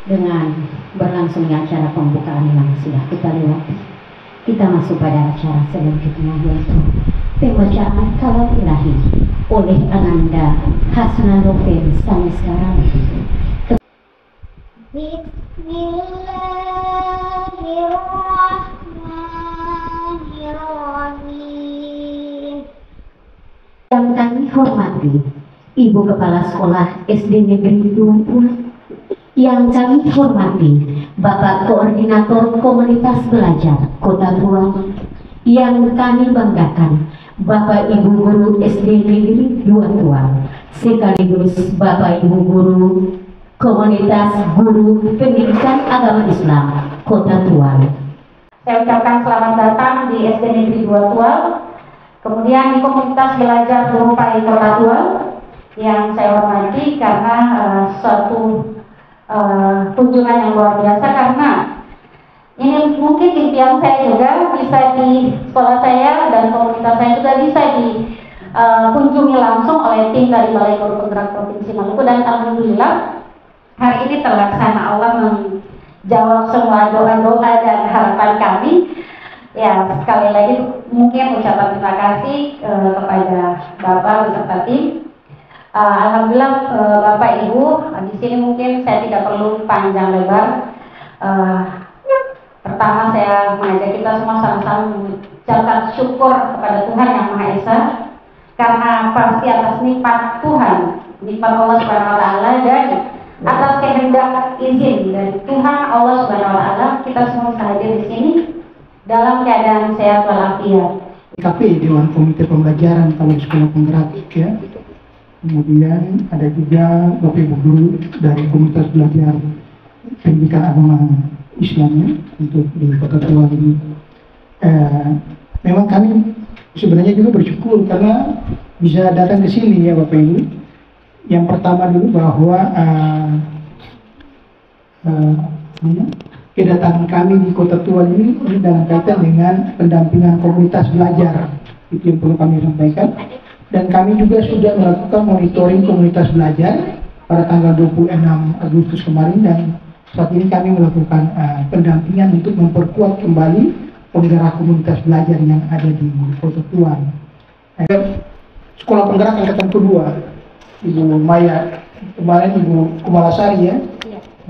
Dengan berlangsungnya acara pembukaan yang sudah kita lewati, kita masuk pada acara selanjutnya, yaitu pembacaan kalam ilahi oleh Ananda Hasnanoven Saneskarang. Bismillahirrahmanirrahim. Yang kami hormati Ibu Kepala Sekolah SD Negeri 2, yang kami hormati Bapak Koordinator Komunitas Belajar Kota Tua, yang kami banggakan Bapak Ibu Guru SD Negeri 2 Tua, sekaligus Bapak Ibu Guru Komunitas Guru Pendidikan Agama Islam Kota Tua. Saya ucapkan selamat datang di SD Negeri 2 Tua, kemudian di Komunitas Belajar Guru PAI Kota Tua, yang saya hormati karena suatu kunjungan yang luar biasa, karena ini mungkin impian saya juga bisa di sekolah saya dan komunitas saya juga bisa dikunjungi langsung oleh tim dari Balai Guru Penggerak Provinsi Maluku, dan alhamdulillah hari ini terlaksana. Allah menjawab semua doa-doa dan harapan kami. Ya, sekali lagi mungkin ucapan terima kasih kepada Bapak beserta tim. Alhamdulillah Bapak Ibu, di sini mungkin saya tidak perlu panjang lebar. Pertama saya mengajak kita semua sama-sama mengucapkan syukur kepada Tuhan Yang Maha Esa, karena pasti atas nikmat Tuhan, nikmat Allah Subhanahu Wa Taala, dan atas kehendak izin dari Tuhan Allah Subhanahu Wa Taala, kita semua bisa hadir di sini dalam keadaan sehat walafiat. KP Dewan Komite Pembelajaran Kalau Sekolah Penggerak, ya. Kemudian ada juga Bapak Ibu Guru dari Komunitas Belajar Pendidikan Agama Islamnya untuk di Kota Tua ini. Memang kami sebenarnya juga bersyukur karena bisa datang ke sini, ya Bapak Ibu. Yang pertama dulu bahwa kedatangan kami di Kota Tua ini dalam kaitan dengan pendampingan komunitas belajar, itu yang perlu kami sampaikan. Dan kami juga sudah melakukan monitoring komunitas belajar pada tanggal 26 Agustus kemarin, dan saat ini kami melakukan pendampingan untuk memperkuat kembali penggerak komunitas belajar yang ada di Kota Tua. Sekolah Penggerak Angkatan Kedua, Ibu Maya, kemarin Ibu Kumalasari, ya.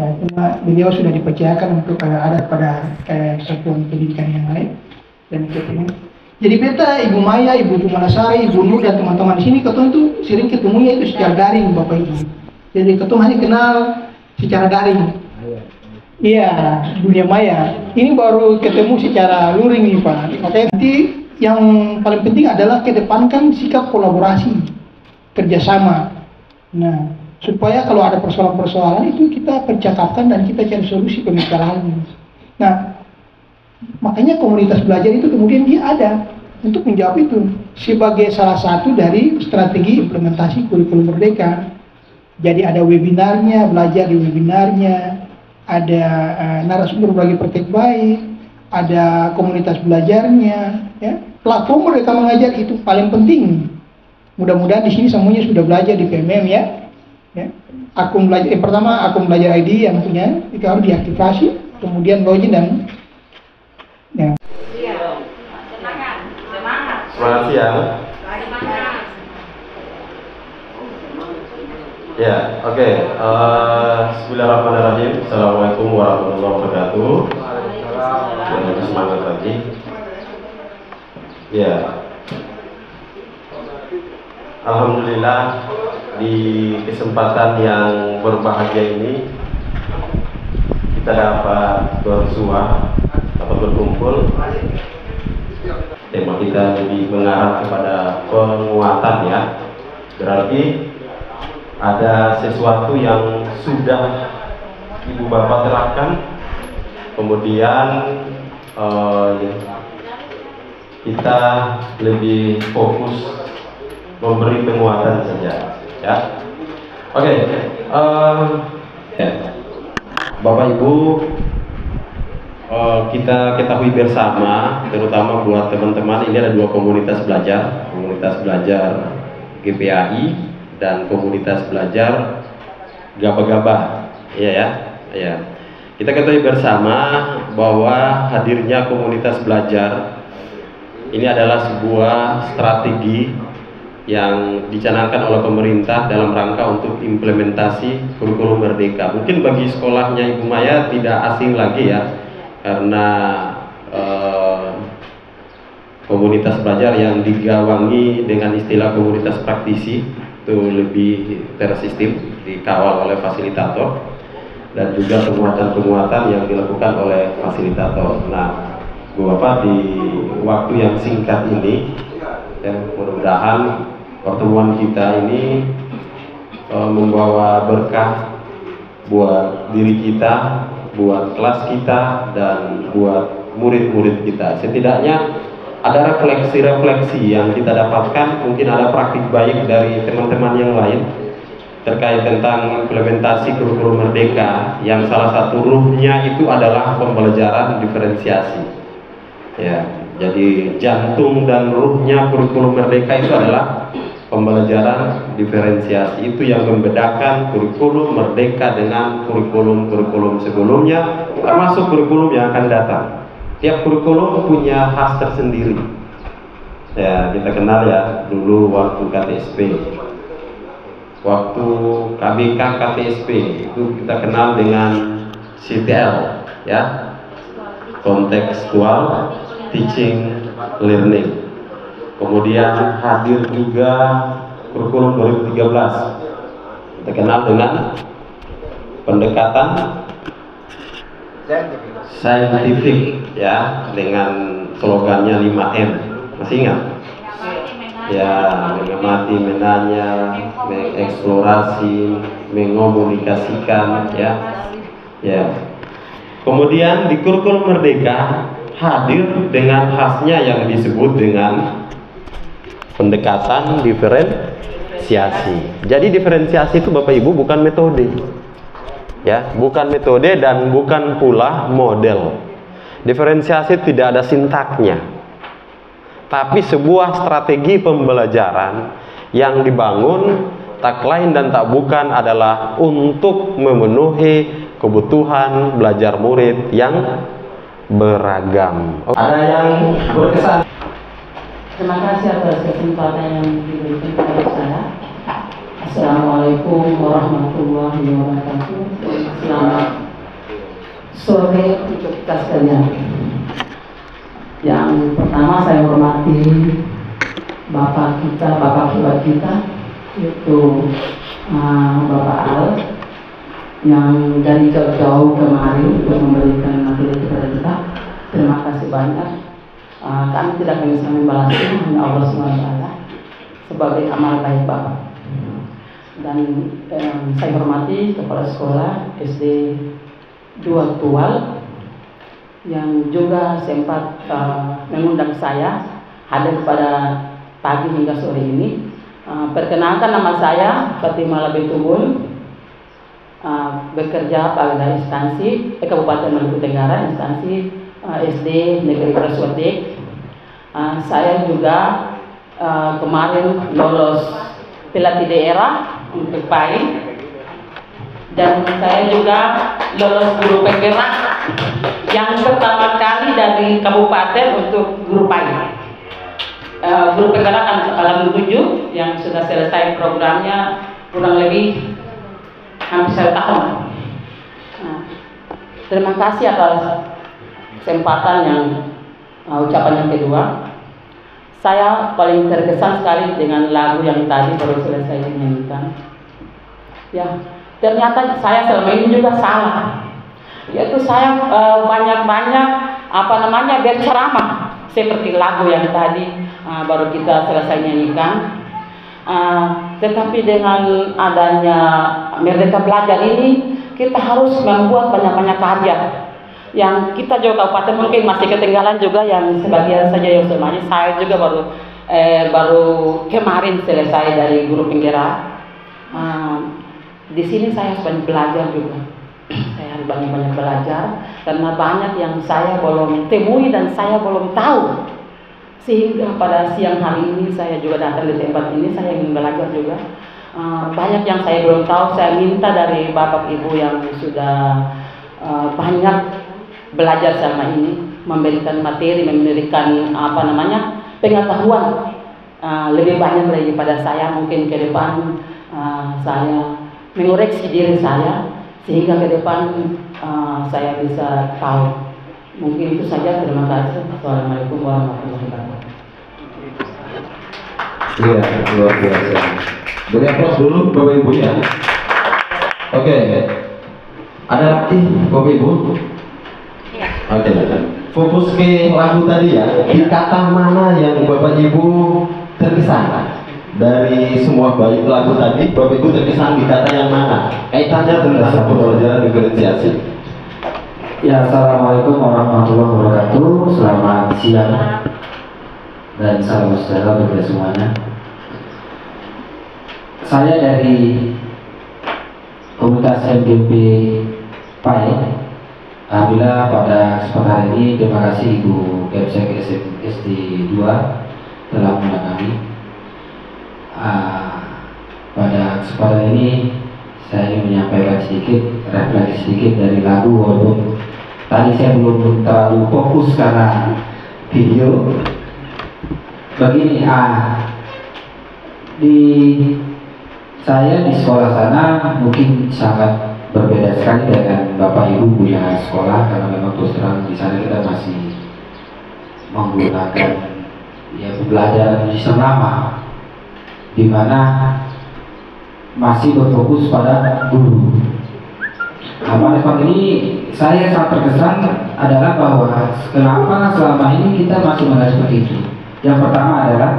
Nah, cuma beliau sudah dipercayakan untuk ada pada satuan pendidikan yang lain, dan jadi beta, Ibu Maya, Ibu Kumalasari, Ibu Nur, dan teman-teman di sini ketemu itu sering ketemunya itu secara daring, Bapak Ibu. Jadi ketemu hanya kenal secara daring. Iya, dunia maya. Ini baru ketemu secara luring nih Pak. Makanya nanti yang paling penting adalah kedepankan sikap kolaborasi, kerjasama. Nah, supaya kalau ada persoalan-persoalan itu kita percakapkan dan kita cari solusi pembicaraan. Nah, makanya komunitas belajar itu kemudian dia ada untuk menjawab itu sebagai salah satu dari strategi implementasi kurikulum merdeka. Jadi ada webinarnya, belajar di webinarnya, ada narasumber berbagi praktek baik, ada komunitas belajarnya, ya. Platform mereka mengajar itu paling penting. Mudah-mudahan di sini semuanya sudah belajar di PMM, ya. Akun belajar, pertama akun belajar ID yang punya itu harus diaktifasi, kemudian login dan ya. Selamat siang. Ya, oke. Bismillahirrahmanirrahim. Assalamualaikum warahmatullahi wabarakatuh. Semangat lagi. Ya. Alhamdulillah di kesempatan yang berbahagia ini kita dapat bersua atau berkumpul. Tema kita lebih mengarah kepada penguatan, ya. Berarti ada sesuatu yang sudah Ibu Bapak terapkan, kemudian kita lebih fokus memberi penguatan saja, ya. Oke, ya. Bapak Ibu, kita ketahui bersama, terutama buat teman-teman, ini ada dua komunitas belajar GPAI dan komunitas belajar Gaba-Gaba, ya. Ya, kita ketahui bersama bahwa hadirnya komunitas belajar ini adalah sebuah strategi yang dicanangkan oleh pemerintah dalam rangka untuk implementasi kurikulum merdeka. Mungkin bagi sekolahnya Ibu Maya tidak asing lagi ya, karena komunitas belajar yang digawangi dengan istilah komunitas praktisi itu lebih tersistem, dikawal oleh fasilitator, dan juga penguatan-penguatan yang dilakukan oleh fasilitator. Nah, Bu Bapak, di waktu yang singkat ini, dan mudah-mudahan pertemuan kita ini membawa berkah buat diri kita, buat kelas kita, dan buat murid-murid kita. Setidaknya ada refleksi-refleksi yang kita dapatkan, mungkin ada praktik baik dari teman-teman yang lain terkait tentang implementasi kurikulum merdeka, yang salah satu ruhnya itu adalah pembelajaran diferensiasi. Ya, jadi jantung dan ruhnya kurikulum merdeka itu adalah pembelajaran diferensiasi. Itu yang membedakan kurikulum merdeka dengan kurikulum-kurikulum sebelumnya, termasuk kurikulum yang akan datang. Tiap kurikulum punya khas tersendiri. Ya, kita kenal ya dulu waktu KTSP, waktu KBK KTSP itu kita kenal dengan CTL, ya, kontekstual teaching learning. Kemudian hadir juga kurikulum 2013, kita kenal dengan pendekatan saintifik, ya, dengan slogannya 5M. Masih ingat? Ya, mengamati, menanya, mengeksplorasi, mengomunikasikan, ya. Ya. Kemudian di kurikulum merdeka hadir dengan khasnya yang disebut dengan pendekatan diferensiasi. Jadi diferensiasi itu Bapak Ibu bukan metode, ya, bukan metode dan bukan pula model. Diferensiasi tidak ada sintaknya, tapi sebuah strategi pembelajaran yang dibangun tak lain dan tak bukan adalah untuk memenuhi kebutuhan belajar murid yang beragam. Ada yang berkesan. Terima kasih atas kesempatan yang diberikan kepada saya. Assalamualaikum warahmatullahi wabarakatuh. Selamat sore untuk kita sekalian. Yang pertama saya hormati Bapak Ketua kita, yaitu Bapak Al, yang dari jauh-jauh kemarin untuk memberikan materi kepada kita. Terima kasih banyak. Kami tidak bisa membalasnya, hanya Allah SWT sebagai amal baik Bapak. Dan saya hormati Kepala Sekolah SD 2 Tual yang juga sempat mengundang saya hadir pada pagi hingga sore ini. Perkenalkan, nama saya Fatimah Labetubun, bekerja pada instansi Kabupaten Maluku Tenggara, instansi SD Negeri Praswadik. Saya juga kemarin lolos pelatih daerah untuk PAI, dan saya juga lolos guru penggerak yang pertama kali dari kabupaten untuk guru PAI. Guru penggerak alam 7 yang sudah selesai programnya kurang lebih hampir 1 tahun. Terima kasih atas kesempatan yang ucapan yang kedua. Saya paling terkesan sekali dengan lagu yang tadi baru selesai dinyanyikan. Ya, ternyata saya selama ini juga salah. Yaitu saya banyak-banyak berceramah seperti lagu yang tadi baru kita selesai nyanyikan. Tetapi dengan adanya Merdeka Belajar ini, kita harus membuat banyak-banyak karya yang kita juga kabupaten mungkin masih ketinggalan juga, yang sebagian saja yang semuanya. Saya juga baru kemarin selesai dari guru penggerak. Di sini saya banyak belajar juga. Saya banyak belajar karena banyak yang saya belum temui dan saya belum tahu. Sehingga pada siang hari ini saya juga datang di tempat ini, saya ingin belajar juga. Banyak yang saya belum tahu, saya minta dari Bapak Ibu yang sudah banyak belajar selama ini, memberikan materi, memberikan pengetahuan lebih banyak daripada saya. Mungkin ke depan saya mengoreksi diri saya sehingga ke depan saya bisa tahu. Mungkin itu saja. Terima kasih. Assalamualaikum warahmatullahi wabarakatuh. Iya, luar biasa. Beri aplaus dulu Bapak Ibu ya. Oke. Ada lagi Bapak Ibu? Oke. Fokus ke lagu tadi ya. Di kata mana yang Bapak Ibu terkesan? Dari semua baik lagu tadi, Bapak Ibu terkesan di kata yang mana? Kaitannya tentang pembelajaran diferensiasi. Ya, assalamualaikum warahmatullahi wabarakatuh. Selamat siang dan salam sejahtera bagi semuanya. Saya dari komunitas MGP PAI. Alhamdulillah pada kesempatan ini terima kasih Ibu Kepsek SD 2 telah mengundang kami. Pada kesempatan ini saya ingin menyampaikan sedikit refleksi sedikit dari lagu, walaupun tadi saya belum terlalu fokus karena video. Begini, saya di sekolah sana mungkin sangat berbeda sekali dengan Bapak Ibu punya sekolah, karena memang terus terang di sana kita masih menggunakan pembelajaran sistem lama, di mana masih berfokus pada guru. Pada saat ini saya sangat terkesan adalah bahwa kenapa selama ini kita masih mengalami seperti itu. Yang pertama adalah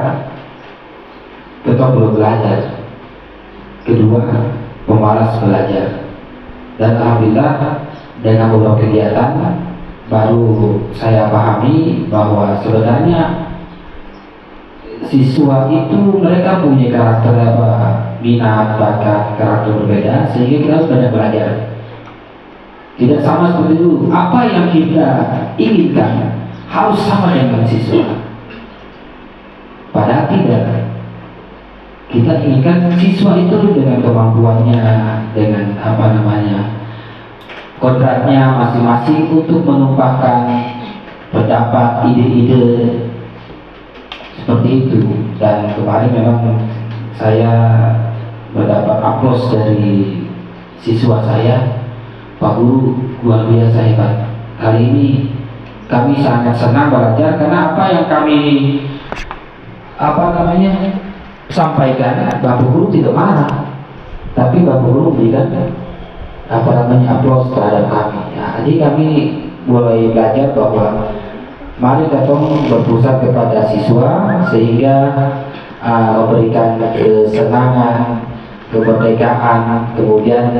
kita belum belajar, kedua pemalas belajar, dan alhamdulillah dengan beberapa kegiatan baru saya pahami bahwa sebenarnya siswa itu mereka punya karakter minat, bakat, karakter berbeda, sehingga kita harus banyak belajar. Tidak sama seperti itu. Apa yang kita inginkan harus sama dengan siswa. Padahal tidak. Kita inginkan siswa itu dengan kemampuannya, dengan kodratnya masing-masing untuk menumpahkan pendapat, ide-ide seperti itu. Dan kemarin memang saya mendapat aplaus dari siswa saya, Pak Guru luar biasa hebat. Kali ini kami sangat senang belajar karena apa yang kami sampaikan, Bapak Guru tidak marah, tapi Bapak Guru memberikan aplaus terhadap kami. Jadi kami mulai belajar bahwa mari kita berpusat kepada siswa sehingga memberikan kesenangan, kemerdekaan, kemudian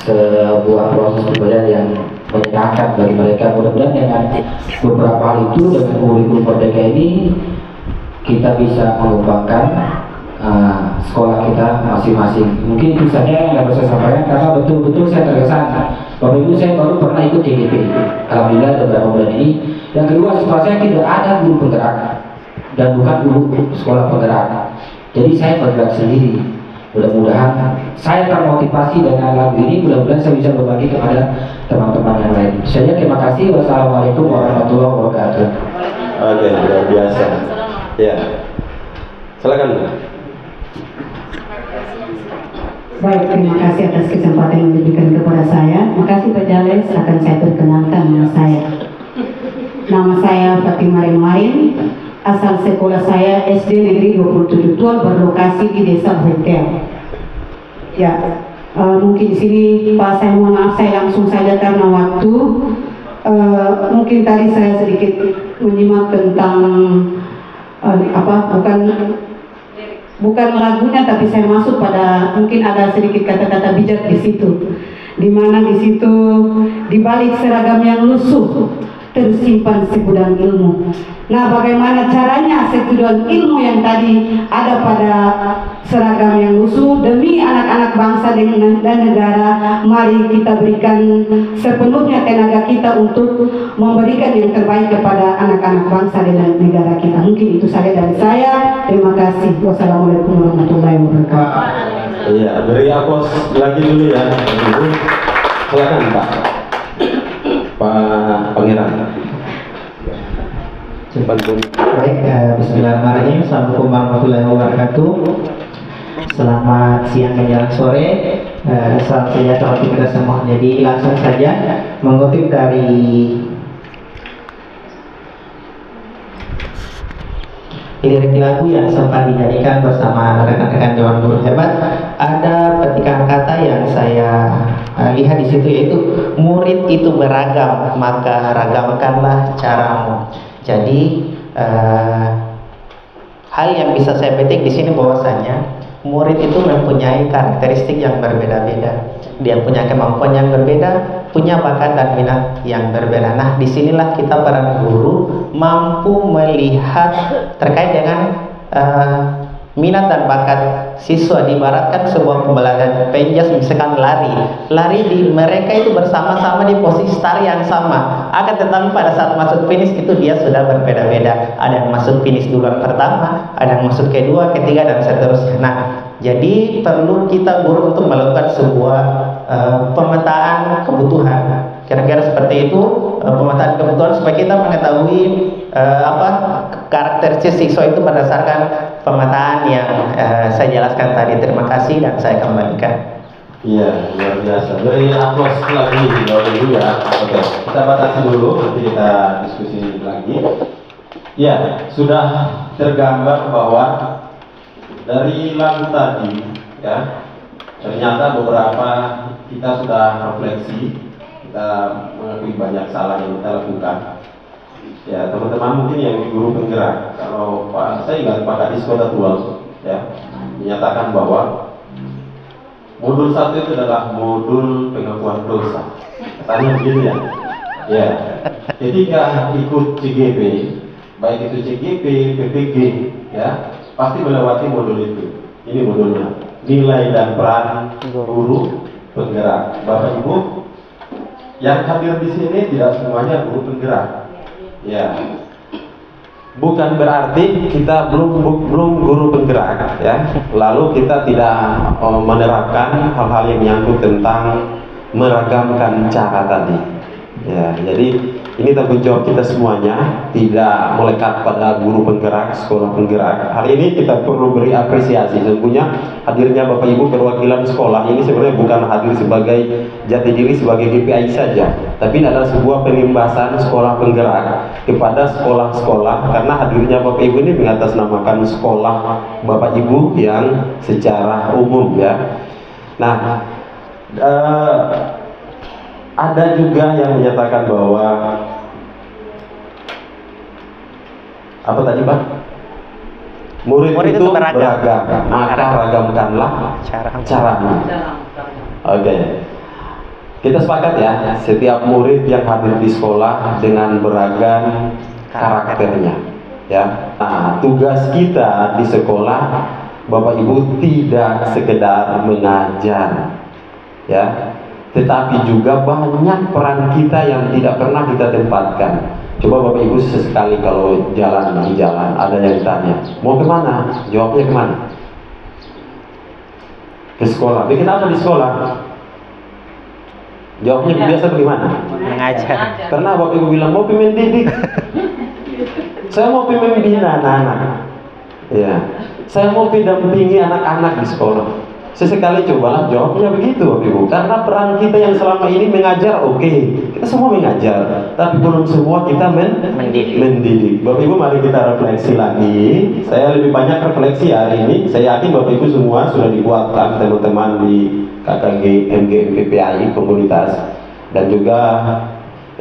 sebuah proses belajar yang menyenangkan bagi mereka. Mudah-mudahan dengan beberapa hal itu, dengan kurikulum merdeka ini, kita bisa mengembangkan sekolah kita masing-masing. Mungkin itu saja yang dapat saya sampaikan, karena betul-betul saya terkesan. Bapak Ibu, saya baru pernah ikut CGP, alhamdulillah beberapa bulan ini. Yang kedua, sekolah saya tidak ada guru penggerak dan bukan guru sekolah penggerak. Jadi saya bergerak sendiri. Mudah-mudahan saya termotivasi dengan lagu ini, mudah-mudahan saya bisa berbagi kepada teman-teman yang lain. Saya terima kasih. Wassalamualaikum warahmatullahi wabarakatuh. Oke, luar biasa. Ya, silakan. Baik, terima kasih atas kesempatan yang diberikan kepada saya. Terima kasih Pak Jales, akan saya perkenalkan nama saya. Nama saya Fatimah Remarin. Asal sekolah saya SD Negeri 27 Tual, berlokasi di Desa Betel. Ya, mungkin di sini Pak, saya mohon maaf, saya langsung saja karena waktu. Mungkin tadi saya sedikit menyimak tentang bukan lagunya, tapi saya masuk pada mungkin ada sedikit kata-kata bijak di situ, di mana di situ di balik seragam yang lusuh tersimpan segudang ilmu. Nah, bagaimana caranya segudang ilmu yang tadi ada pada seragam yang lusuh demi anak-anak bangsa dan negara, mari kita berikan sepenuhnya tenaga kita untuk memberikan yang terbaik kepada anak-anak bangsa dan negara kita. Mungkin itu saja dari saya. Terima kasih. Wassalamualaikum warahmatullahi wabarakatuh. Iya, beri aplaus lagi dulu ya, Ibu. Silakan Pak. Pangeran. Baik, bismillahirrahmanirrahim. Assalamualaikum warahmatullahi wabarakatuh. Selamat siang menjelang sore. Salam sejahtera untuk kita semua. Jadi langsung saja mengutip dari lirik lagu yang sempat dinyanyikan bersama rekan-rekan Dewan Guru Hebat, ada petikan kata yang saya lihat di situ, yaitu murid itu beragam, maka ragamkanlah caramu. Jadi hal yang bisa saya petik di sini bahwasanya murid itu mempunyai karakteristik yang berbeda-beda. Dia punya kemampuan yang berbeda, punya bakat dan minat yang berbeda. Nah, disinilah kita para guru mampu melihat terkait dengan minat dan bakat siswa. Diibaratkan sebuah pembelajaran penjas, misalkan lari di mereka itu bersama-sama di posisi start yang sama, akan tetapi pada saat masuk finish itu dia sudah berbeda-beda. Ada yang masuk finish duluan pertama, ada yang masuk kedua, ketiga, dan seterusnya. Nah, jadi perlu kita guru untuk melakukan sebuah pemetaan kebutuhan, kira-kira seperti itu, pemetaan kebutuhan supaya kita mengetahui karakteristik siswa itu berdasarkan pemetaan yang saya jelaskan tadi. Terima kasih dan saya kembalikan. Iya, luar biasa. Beri aplaus lagi dulu ya. Oke, kita batasi dulu, nanti kita diskusi lagi. Ya, sudah tergambar bahwa dari lagu tadi, ya, ternyata beberapa kita sudah refleksi, kita mengakui banyak salah yang kita lakukan. Ya, teman-teman mungkin yang guru penggerak, kalau saya ingat Pak Kadis Kota Tual, ya, menyatakan bahwa modul 1 itu adalah modul pengakuan dosa. Katanya begini ya. Ya, ketika ikut CGP, baik itu CGP, PPG, ya, pasti melewati modul itu. Ini modulnya, nilai dan peran guru penggerak. Bapak Ibu yang hadir di sini tidak semuanya guru penggerak. Ya, bukan berarti kita belum guru penggerak, ya. Lalu kita tidak menerapkan hal-hal yang menyangkut tentang meragamkan cara tadi. Ya, jadi ini tanggung jawab kita semuanya, tidak melekat pada guru penggerak, sekolah penggerak. Hari ini kita perlu beri apresiasi. Sesungguhnya hadirnya Bapak Ibu perwakilan sekolah ini sebenarnya bukan hadir sebagai jati diri sebagai GPI saja, tapi ini adalah sebuah penimbasan sekolah penggerak kepada sekolah-sekolah, karena hadirnya Bapak Ibu ini mengatasnamakan sekolah Bapak Ibu yang secara umum, ya. Nah, ada juga yang menyatakan bahwa apa tadi Pak? Murid itu beragam, maka ragamkanlah caramu. Oke. Kita sepakat ya, setiap murid yang hadir di sekolah dengan beragam karakternya, ya. Nah, tugas kita di sekolah, Bapak Ibu, tidak sekedar mengajar, ya, tetapi juga banyak peran kita yang tidak pernah kita tempatkan. Coba Bapak Ibu sesekali kalau jalan di jalan, ada yang ditanya, mau kemana? Jawabnya kemana? Ke sekolah. Bikin apa di sekolah? Jawabnya biasa bagaimana? Mengajar. Karena Bapak Ibu bilang mau mendidik. Saya mau membina anak-anak. Ya. Saya mau dampingi anak-anak di sekolah. Sesekali cobalah jawabnya begitu Bapak Ibu. Karena peran kita yang selama ini mengajar, oke, kita semua mengajar, tapi belum semua kita mendidik. Bapak Ibu, mari kita refleksi lagi. Saya lebih banyak refleksi hari ini. Saya yakin Bapak Ibu semua sudah dikuatkan teman-teman di KKG MGMPPI komunitas, dan juga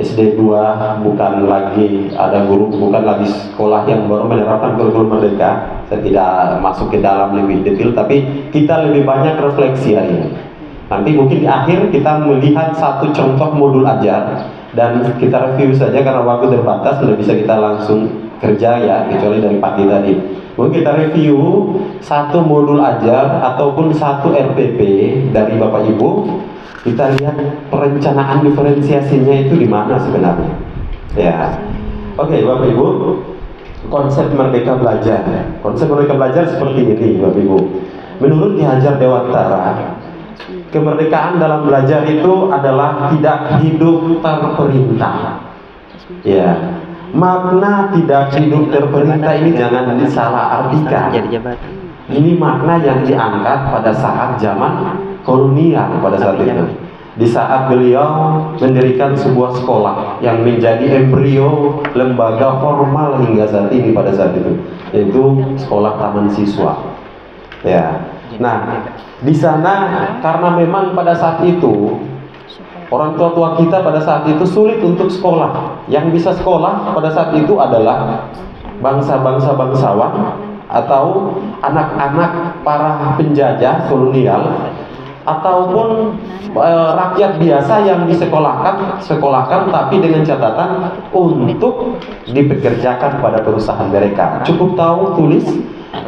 SD 2 bukan lagi ada guru, bukan lagi sekolah yang baru menerapkan kurikulum merdeka. Saya tidak masuk ke dalam lebih detail, tapi kita lebih banyak refleksi hari ini. Nanti mungkin di akhir kita melihat satu contoh modul ajar dan kita review saja karena waktu terbatas, tidak bisa kita langsung kerja ya, kecuali dari pagi tadi. Mungkin kita review satu modul ajar ataupun satu RPP dari Bapak Ibu. Kita lihat perencanaan diferensiasinya itu di mana sebenarnya. Ya, oke Bapak Ibu, konsep merdeka belajar. Konsep merdeka belajar seperti ini Bapak Ibu. Menurut Ki Hajar Dewantara, kemerdekaan dalam belajar itu adalah tidak hidup terperintah. Ya, makna tidak hidup terperintah ini jangan disalah artikan. Ini makna yang diangkat pada saat zaman kolonial pada saat itu. Di saat beliau mendirikan sebuah sekolah yang menjadi embrio lembaga formal hingga saat ini pada saat itu, yaitu sekolah taman siswa. Ya, nah di sana karena memang pada saat itu orang tua kita pada saat itu sulit untuk sekolah. Yang bisa sekolah pada saat itu adalah bangsawan atau anak-anak para penjajah kolonial ataupun rakyat biasa yang disekolahkan tapi dengan catatan untuk dipekerjakan pada perusahaan mereka. Cukup tahu tulis,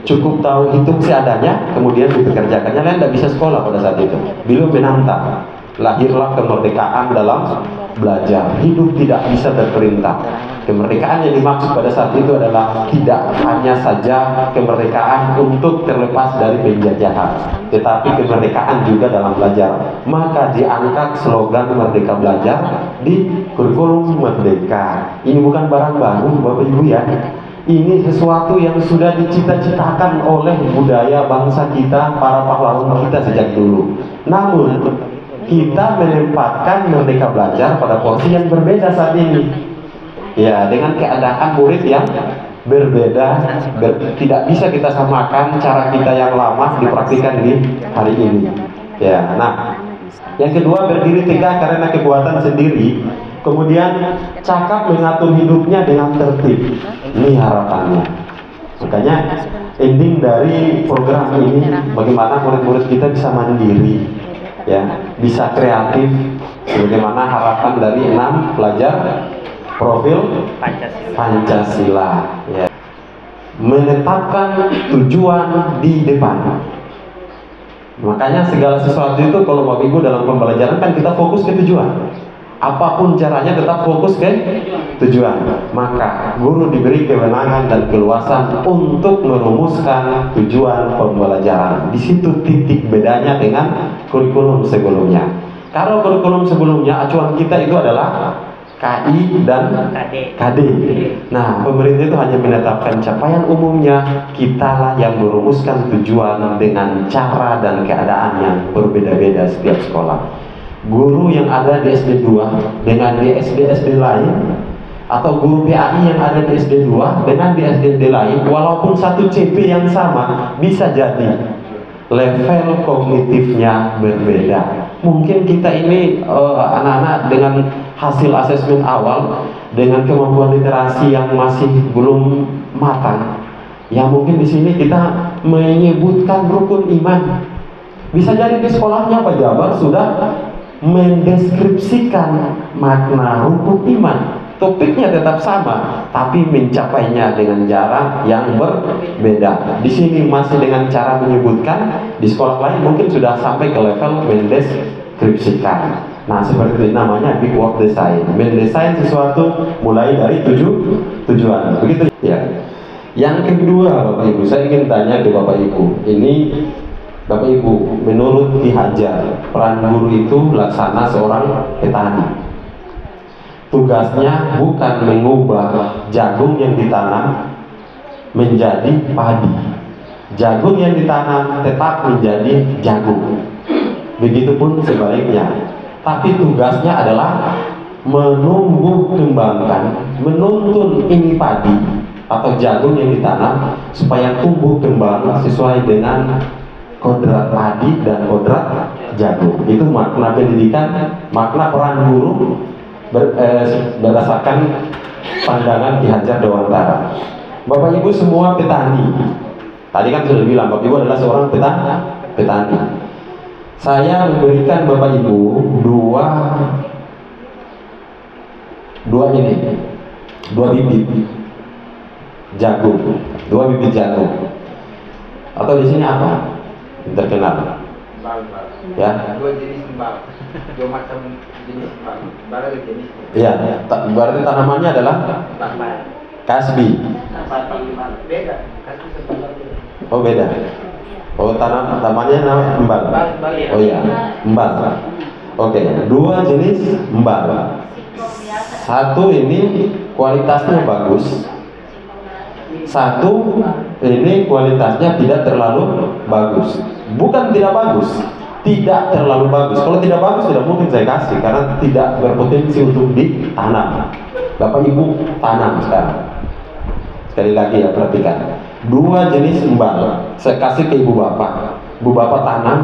cukup tahu hitung seadanya, kemudian dipekerjakannya. Lain tidak bisa sekolah pada saat itu. Beliau menantang. Lahirlah kemerdekaan dalam belajar. Hidup tidak bisa terperintah. Kemerdekaan yang dimaksud pada saat itu adalah tidak hanya saja kemerdekaan untuk terlepas dari penjajahan, tetapi kemerdekaan juga dalam belajar. Maka diangkat slogan Merdeka Belajar di kurikulum Merdeka. Ini bukan barang baru Bapak Ibu ya. Ini sesuatu yang sudah dicita-citakan oleh budaya bangsa kita, para pahlawan kita sejak dulu. Namun kita menempatkan Merdeka Belajar pada porsi yang berbeda saat ini. Ya, dengan keadaan murid yang berbeda, tidak bisa kita samakan cara kita yang lama dipraktikkan di hari ini. Ya, nah, yang kedua berdiri tegak karena kekuatan sendiri, kemudian cakap mengatur hidupnya dengan tertib. Ini harapannya. Makanya ending dari program ini bagaimana murid-murid kita bisa mandiri, ya, bisa kreatif, bagaimana harapan dari 6 pelajar profil Pancasila, ya. Menetapkan tujuan di depan. Makanya segala sesuatu itu kalau Bapak Ibu dalam pembelajaran kan kita fokus ke tujuan. Apapun caranya tetap fokus ke tujuan. Maka guru diberi kewenangan dan keluasan untuk merumuskan tujuan pembelajaran. Di situ titik bedanya dengan kurikulum sebelumnya. Kalau kurikulum sebelumnya acuan kita itu adalah KI dan KD. Nah, pemerintah itu hanya menetapkan capaian umumnya, kitalah yang merumuskan tujuan dengan cara dan keadaan yang berbeda-beda setiap sekolah. Guru yang ada di SD 2 dengan di SD lain, atau guru PAI yang ada di SD 2 dengan di SD lain, walaupun satu CP yang sama, bisa jadi level kognitifnya berbeda. Mungkin kita ini anak-anak dengan hasil asesmen awal, dengan kemampuan literasi yang masih belum matang, ya mungkin di sini kita menyebutkan rukun iman. Bisa jadi di sekolahnya Pak Jabar sudah mendeskripsikan makna rukun iman. Topiknya tetap sama, tapi mencapainya dengan cara yang berbeda. Di sini masih dengan cara menyebutkan, di sekolah lain mungkin sudah sampai ke level mendeskripsikan. Nah, seperti itu namanya big work design. Mendesain sesuatu mulai dari tujuan. Begitu ya. Yang kedua, Bapak Ibu, saya ingin tanya ke Bapak Ibu. Ini Bapak Ibu, menurut Ki Hajar, peran guru itu laksana seorang petani. Tugasnya bukan mengubah jagung yang ditanam menjadi padi. Jagung yang ditanam tetap menjadi jagung. Begitupun sebaliknya. Tapi tugasnya adalah menumbuh kembangkan, menuntun ini padi atau jagung yang ditanam supaya tumbuh kembang sesuai dengan kodrat padi dan kodrat jagung. Itu makna pendidikan, makna peran guru berdasarkan pandangan Ki Hajar Dewantara. Bapak Ibu semua petani. Tadi kan sudah bilang Bapak Ibu adalah seorang petani. Saya memberikan Bapak Ibu dua bibit jagung, 2 bibit jagung. Atau di sini apa? Terkenal. Ya. 2 jenis kembang. 2 macam jenis kembang. Ya, berarti tanamannya adalah kasbi. Oh beda. Oh tanamannya namanya embal. Oh iya, embal. Oke, 2 jenis embal. Satu ini kualitasnya bagus, satu ini kualitasnya tidak terlalu bagus. Bukan tidak bagus, tidak terlalu bagus. Kalau tidak bagus tidak mungkin saya kasih karena tidak berpotensi untuk ditanam. Bapak Ibu tanam sekarang. Sekali lagi ya, perhatikan. Dua jenis embal saya kasih ke ibu bapak. Ibu bapak tanam.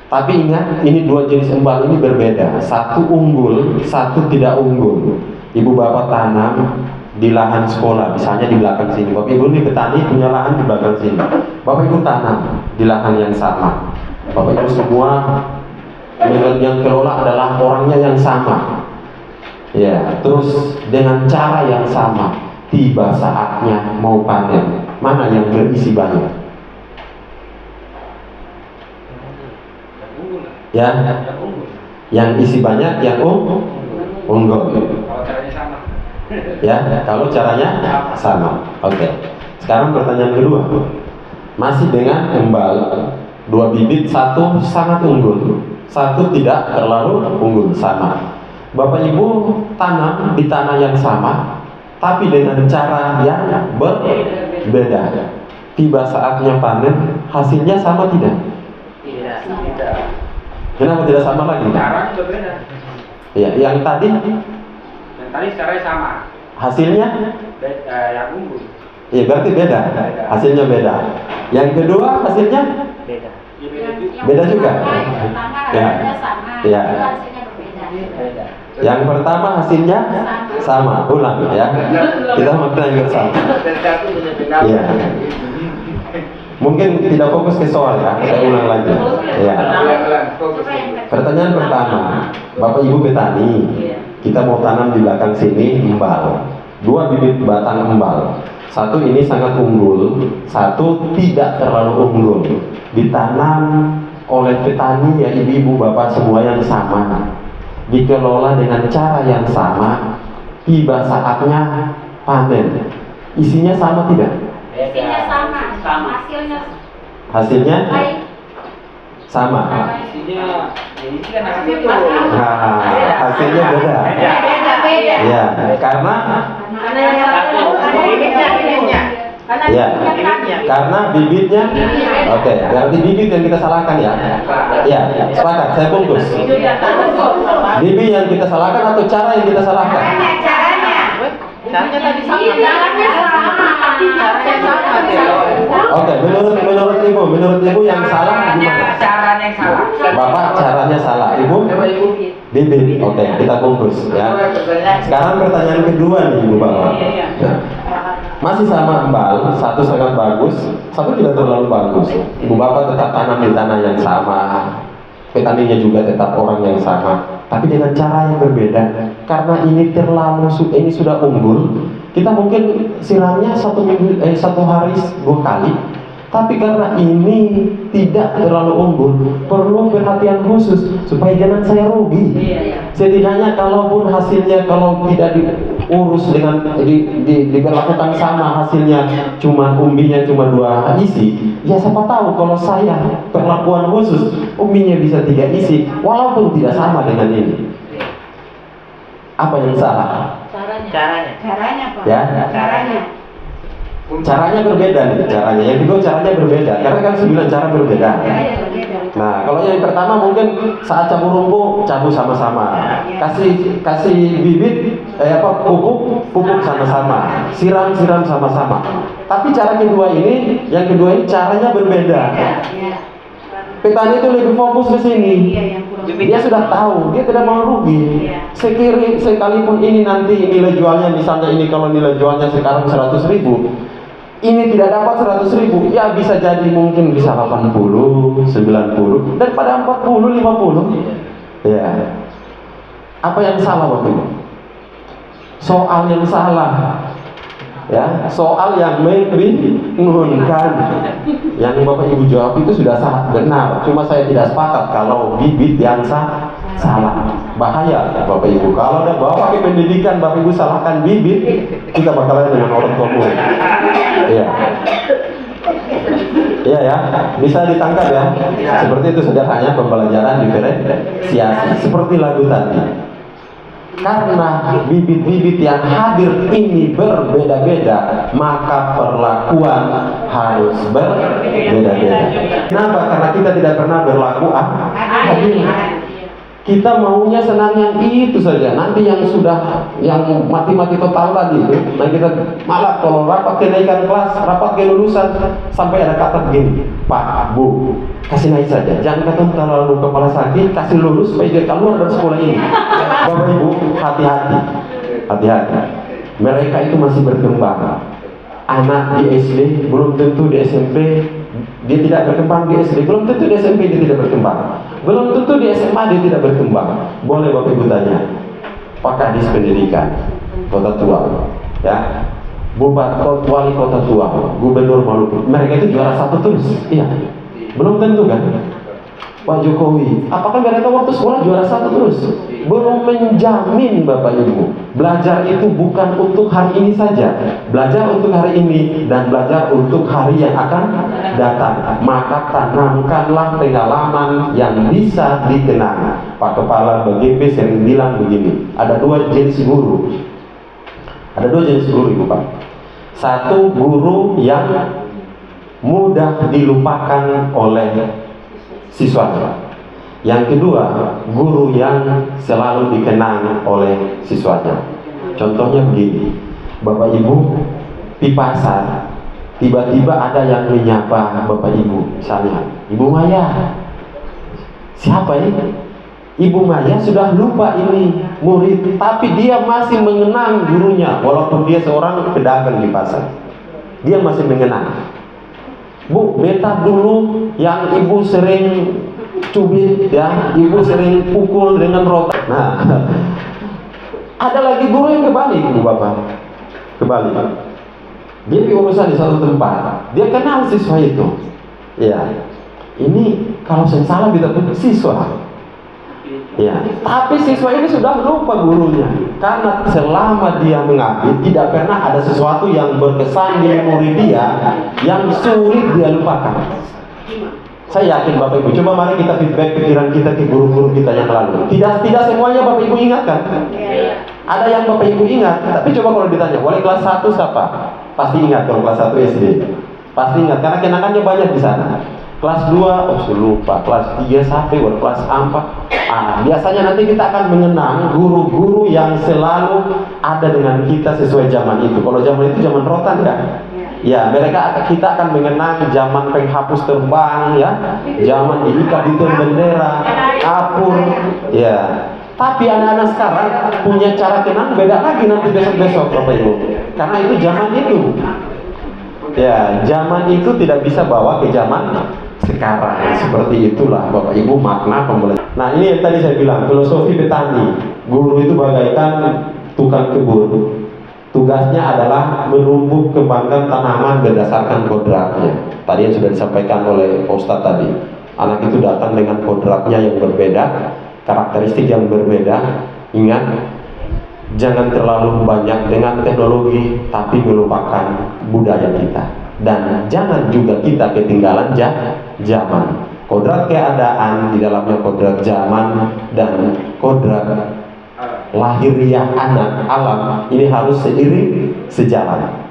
Tapi ingat, ini dua jenis embal ini berbeda. Satu unggul, satu tidak unggul. Ibu bapak tanam di lahan sekolah, misalnya di belakang sini. Bapak Ibu ini petani punya lahan di belakang sini. Bapak Ibu tanam di lahan yang sama. Bapak Ibu semua yang kelola adalah orangnya yang sama. Ya, terus dengan cara yang sama. Tiba saatnya mau panen. Mana yang berisi banyak? Ya, yang isi banyak, yang unggul. Ya, kalau caranya sama. Oke. Sekarang pertanyaan kedua. Masih dengan embal dua bibit, satu sangat unggul, satu tidak terlalu unggul, sama. Bapak Ibu tanam di tanah yang sama, tapi dengan cara yang berbeda. Tiba saatnya panen, hasilnya sama tidak? Tidak. Kenapa tidak sama lagi? Cara berbeda. Ya, yang tadi caranya sama. hasilnya Yang unggul. ya berarti beda. Hasilnya beda. Yang kedua hasilnya Beda. beda juga. Ya. Ya. Yang pertama hasilnya sama. Ulang ya. Kita makan yang sama. Ya. Mungkin tidak fokus ke soal ya. Saya ulang lagi. Ya. Pertanyaan pertama, Bapak Ibu petani, kita mau tanam di belakang sini embal, dua bibit batang embal. Satu ini sangat unggul, satu tidak terlalu unggul. Ditanam oleh petani ya ibu-ibu bapak semua yang sama, dikelola dengan cara yang sama. Tiba saatnya panen, isinya sama tidak? Isinya sama. Hasilnya sama. Isinya Hasilnya beda. Ya, karena karena bibitnya. Oke, berarti bibit yang kita salahkan ya. Ya, sepakat. Saya bungkus. Bibit yang kita salahkan atau cara yang kita salahkan? Caranya tadi sama. Oke, menurut ibu yang salah gimana? Caranya yang salah. Bapak caranya salah, ibu bibit. Oke, kita bungkus ya. Sekarang pertanyaan kedua nih ibu bapak. Masih sama embal, satu sangat bagus, satu tidak terlalu bagus. Ibu bapak tetap tanam di tanah yang sama, petaninya juga tetap orang yang sama, tapi dengan cara yang berbeda. Karena ini ini sudah unggul, kita mungkin siramnya satu hari 2 kali. Tapi karena ini tidak terlalu unggul, perlu perhatian khusus supaya jangan saya rugi. Setidaknya kalaupun hasilnya kalau tidak diurus dengan diberlakukan sama, hasilnya cuma umbinya cuma 2 isi, ya siapa tahu kalau saya perlakuan khusus umbinya bisa 3 isi walaupun tidak sama dengan ini. Apa yang salah? Caranya Pak. Ya. Caranya berbeda nih, caranya. Yang kedua caranya berbeda, karena kan 9 cara berbeda. Nah, kalau yang pertama mungkin saat cabur rumput, cabur sama-sama. Kasih bibit, pupuk sama-sama. Siram sama-sama. Tapi cara kedua ini, yang kedua ini caranya berbeda. Petani itu lebih fokus ke sini. Dia sudah tahu, dia tidak mau rugi. Sekalipun ini nanti nilai jualnya, misalnya ini kalau nilai jualnya sekarang 100.000, ini tidak dapat 100.000, ya bisa jadi mungkin bisa 80, 90, dan pada 40, 50. Ya. Apa yang salah waktu itu? Soal yang salah. Ya, soal yang membingungkan. Yang Bapak Ibu jawab itu sudah sangat benar. Cuma saya tidak sepakat kalau bibit yang salah. Bahaya Bapak Ibu. Kalau ada bawa pakai pendidikan, Bapak Ibu salahkan bibit, kita bakalan dengan orang tua murid. Iya. Iya ya, bisa ditangkap ya. Seperti itu sederhananya pembelajaran diferensiasi. Seperti lagu tadi. karena bibit-bibit yang hadir ini berbeda-beda, maka perlakuan harus berbeda-beda. Kenapa? Karena kita tidak pernah berlaku adil. Kita maunya senang yang itu saja. Nanti yang sudah yang mati-mati total tadi itu, nah kita malah kalau rapat kenaikan kelas, rapat kelulusan, sampai ada kata begini, Pak, Bu, kasih naik saja. Jangan ketemu terlalu kepala sakit, kasih lulus supaya dia keluar dari sekolah ini. Bapak Ibu, hati-hati, hati-hati. Mereka itu masih berkembang. Anak di SD belum tentu di SMP dia tidak berkembang, di SD belum tentu di SMP dia tidak berkembang, belum tentu di SMA dia tidak berkembang. Boleh Bapak Ibu tanya Pak Kadis Pendidikan Kota Tua, ya, Bupati Wali Kota Tua, Gubernur Maluku, mereka itu juara 1 terus, iya, belum tentu kan? Pak Jokowi, apakah mereka waktu sekolah juara 1 terus? Belum menjamin Bapak Ibu. Belajar itu bukan untuk hari ini saja. Belajar untuk hari ini dan belajar untuk hari yang akan datang. Maka tanamkanlah pengalaman yang bisa dikenang. Pak Kepala BGP sering bilang begini, ada 2 jenis guru. Ada 2 jenis guru Ibu Pak. Satu, guru yang mudah dilupakan oleh siswanya. Yang kedua, guru yang selalu dikenang oleh siswanya. Contohnya begini, Bapak Ibu di pasar, tiba-tiba ada yang menyapa Bapak Ibu, misalnya Ibu Maya. Siapa ini? Ibu Maya sudah lupa ini murid, tapi dia masih mengenang gurunya, walaupun dia seorang pedagang di pasar. Dia masih mengenang. Bu, beta dulu yang ibu sering cubit, ya, ibu sering pukul dengan rotan. Nah, ada lagi guru yang kebalik, Bu Bapak. Kebalik. Dia diurusan di satu tempat, dia kenal siswa itu. Ya, ini kalau saya salah kita pun siswa. Ya, tapi siswa ini sudah lupa gurunya, karena selama dia mengabdi tidak pernah ada sesuatu yang berkesan di memori dia yang sulit dia lupakan. Saya yakin Bapak Ibu, coba mari kita feedback pikiran kita ke guru-guru kita yang lalu. Tidak semuanya Bapak Ibu ingatkan. Ada yang Bapak Ibu ingat, tapi coba kalau ditanya, wali kelas 1 siapa? Pasti ingat kalau kelas 1 SD. Pasti ingat karena kenangannya banyak di sana. Kelas 2, oh lupa. Kelas 3 sampai kelas 4. Biasanya nanti kita akan mengenang guru-guru yang selalu ada dengan kita sesuai zaman itu. Kalau zaman itu zaman rotan kan? Ya, kita akan mengenang zaman penghapus terbang, ya, zaman diikat di tiang bendera, kapur, ya. Tapi anak-anak sekarang punya cara kenang beda lagi nanti besok-besok, Bapak Ibu. Karena itu zaman itu. Ya, zaman itu tidak bisa bawa ke zaman sekarang. Seperti itulah Bapak Ibu makna pembelajaran. Nah, ini yang tadi saya bilang, filosofi petani. Guru itu bagaikan tukang kebun. Tugasnya adalah menumbuh kembangkan tanaman berdasarkan kodratnya. Tadi yang sudah disampaikan oleh Pak Ustadz tadi. Anak itu datang dengan kodratnya yang berbeda, karakteristik yang berbeda. Ingat, jangan terlalu banyak dengan teknologi, tapi melupakan budaya kita. Dan jangan juga kita ketinggalan zaman. Kodrat keadaan di dalamnya kodrat zaman dan kodrat lahiriah anak alam ini harus seiring sejalan.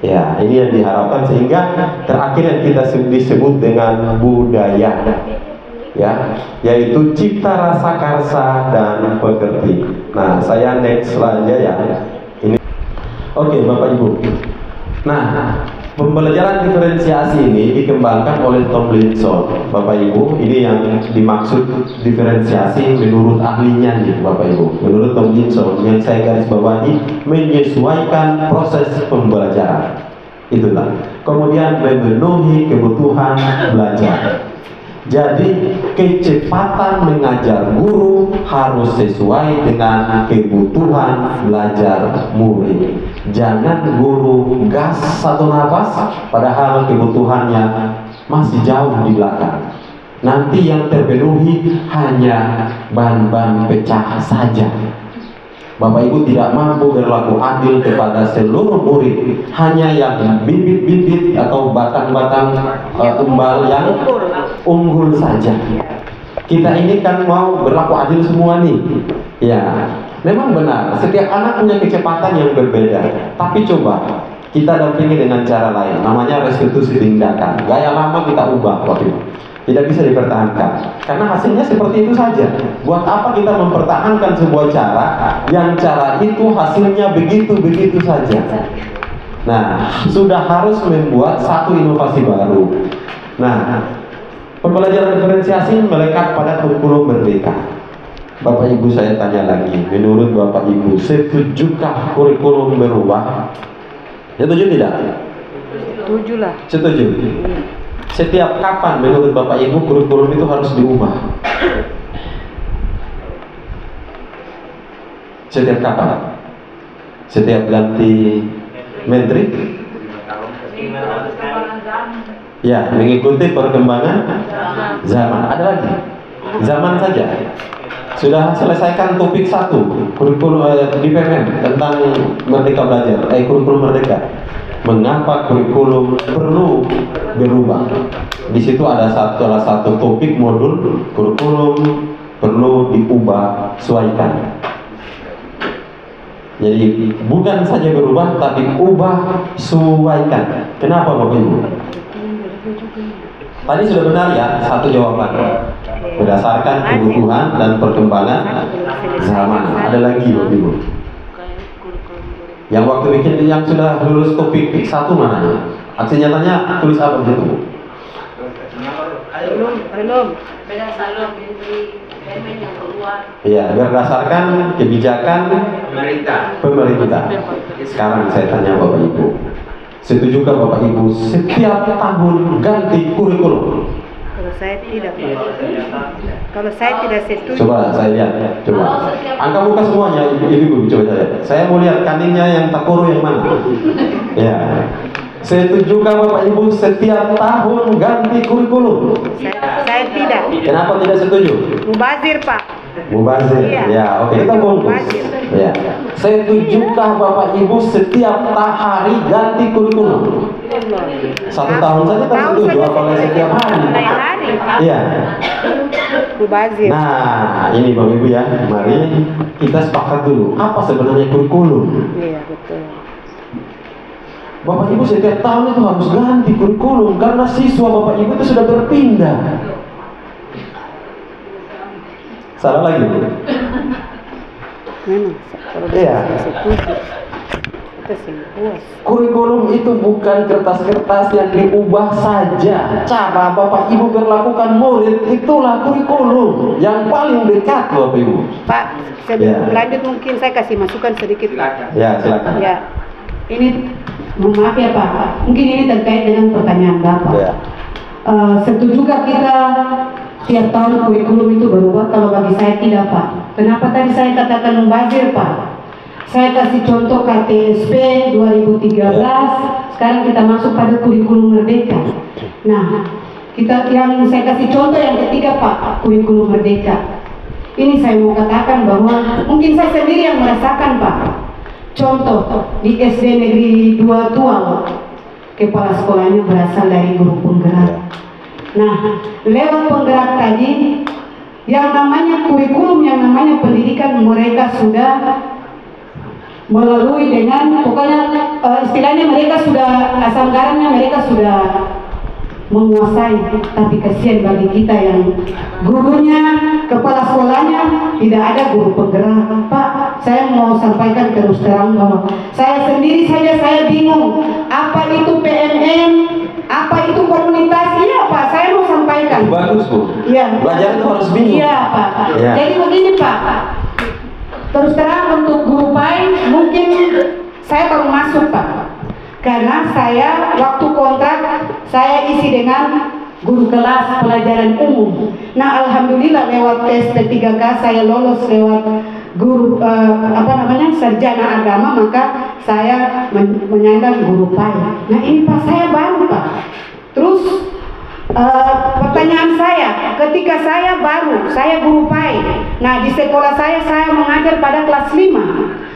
Ya, ini yang diharapkan sehingga terakhir yang kita disebut dengan budaya, ya, yaitu cipta rasa karsa dan pekerti. Nah, saya next saja ya. Ini, oke, Bapak Ibu. Nah, pembelajaran diferensiasi ini dikembangkan oleh Tomlinson, Bapak Ibu. Ini yang dimaksud diferensiasi menurut ahlinya nih, Bapak Ibu. Menurut Tomlinson, yang saya garis bawahi, menyesuaikan proses pembelajaran. Itulah. Kemudian memenuhi kebutuhan belajar. Jadi kecepatan mengajar guru harus sesuai dengan kebutuhan belajar murid. Jangan guru gas satu nafas padahal kebutuhannya masih jauh di belakang. Nanti yang terpenuhi hanya ban-ban pecah saja. Bapak Ibu tidak mampu berlaku adil kepada seluruh murid, hanya yang bibit-bibit atau batang-batang tumbal yang unggul saja. Kita ini kan mau berlaku adil semua nih, ya. Memang benar, setiap anak punya kecepatan yang berbeda. Tapi coba kita dampingi dengan cara lain, namanya restitusi tindakan. Gaya lama kita ubah waktu itu. Tidak bisa dipertahankan, karena hasilnya seperti itu saja. Buat apa kita mempertahankan sebuah cara yang cara itu hasilnya begitu-begitu saja? Nah, sudah harus membuat satu inovasi baru. Nah, pembelajaran diferensiasi melekat pada kurikulum merdeka. Bapak Ibu, saya tanya lagi, menurut Bapak Ibu, setujukah kurikulum berubah? Setuju tidak? Setuju lah. Setuju. Setiap kapan menurut Bapak Ibu kurikulum itu harus diubah? Setiap kapan? Setiap ganti menteri? Ya, mengikuti perkembangan zaman. Ada lagi? Zaman saja. Sudah selesaikan topik 1 kurikulum di PMM tentang Merdeka Belajar, kurikulum Merdeka. Mengapa kurikulum perlu berubah? Di situ ada salah satu topik modul kurikulum perlu diubah, sesuaikan. Jadi bukan saja berubah, tapi ubah, sesuaikan. Kenapa Bapak Ibu? Tadi sudah benar ya, satu jawaban. Berdasarkan kebutuhan dan perkembangan zaman. Ada lagi Bapak Ibu? Yang waktu bikin yang sudah lulus topik 1 mana? Aksi nyatanya tulis apa di situ? Belum. Iya, berdasarkan kebijakan pemerintah. Sekarang saya tanya Bapak Ibu, setujukah Bapak Ibu setiap tahun ganti kurikulum? Kalau saya tidak. Kalau saya tidak setuju. Coba saya lihat, coba. Angka muka semuanya, ibu-ibu, coba saya mau lihat kaninnya yang takuru yang mana. Ya. Setujukah Bapak Ibu setiap tahun ganti kurikulum? Saya tidak. Kenapa tidak setuju? Mubazir, Pak. Mubazir. Iya. Ya, oke, kita bungkus. Ya. Setujukah Bapak Ibu setiap hari ganti kurikulum? 1 tahun saja tak setuju, apalagi setiap hari. Iya. Mubazir. Nah, ini Bapak Ibu ya, mari kita sepakat dulu. Apa sebenarnya kurikulum? Iya, betul. Bapak Ibu setiap tahun itu harus ganti kurikulum karena siswa Bapak Ibu itu sudah berpindah. Salah lagi? Memang kalau Iya. setuju. Kita sih puas. Kurikulum itu bukan kertas-kertas yang diubah saja. Cara Bapak Ibu berlakukan murid itulah kurikulum yang paling dekat Bapak Ibu. Pak, sebelum lanjut mungkin saya kasih masukan sedikit, Pak. Ya, silakan. Ya. Ini mohon maaf ya Pak, mungkin ini terkait dengan pertanyaan Bapak. Ya. Setujukah kita tiap tahun kurikulum itu berubah? Kalau bagi saya tidak Pak. Kenapa tadi saya katakan mubazir Pak? Saya kasih contoh KTSP 2013, sekarang kita masuk pada kurikulum merdeka. Nah, yang saya kasih contoh yang ketiga Pak, kurikulum merdeka. Ini saya mau katakan bahwa mungkin saya sendiri yang merasakan Pak. Contoh, di SD Negeri 2 Tual, kepala sekolahnya berasal dari guru penggerak. Nah, lewat penggerak tadi, yang namanya kurikulum, yang namanya pendidikan mereka sudah melalui dengan, pokoknya istilahnya mereka sudah, asam garamnya mereka sudah menguasai. Tapi kasihan bagi kita yang gurunya, kepala sekolahnya tidak ada guru penggerak. Pak, saya mau sampaikan terus terang bahwa saya sendiri saja saya bingung apa itu PMM, apa itu komunitas. Iya Pak, saya mau sampaikan. Bagus Bu. Iya. Belajar itu harus bingung. Iya Pak. Ya. Jadi begini Pak, terus terang untuk guru PAI mungkin saya baru masuk Pak, karena saya waktu kontrak saya isi dengan guru kelas pelajaran umum. Nah, alhamdulillah lewat tes P3K saya lolos lewat guru sarjana agama, maka saya menyandang guru PAI. Nah, ini Pak saya baru Pak. Terus pertanyaan saya, ketika saya baru, saya guru PAI. Nah, di sekolah saya mengajar pada kelas 5.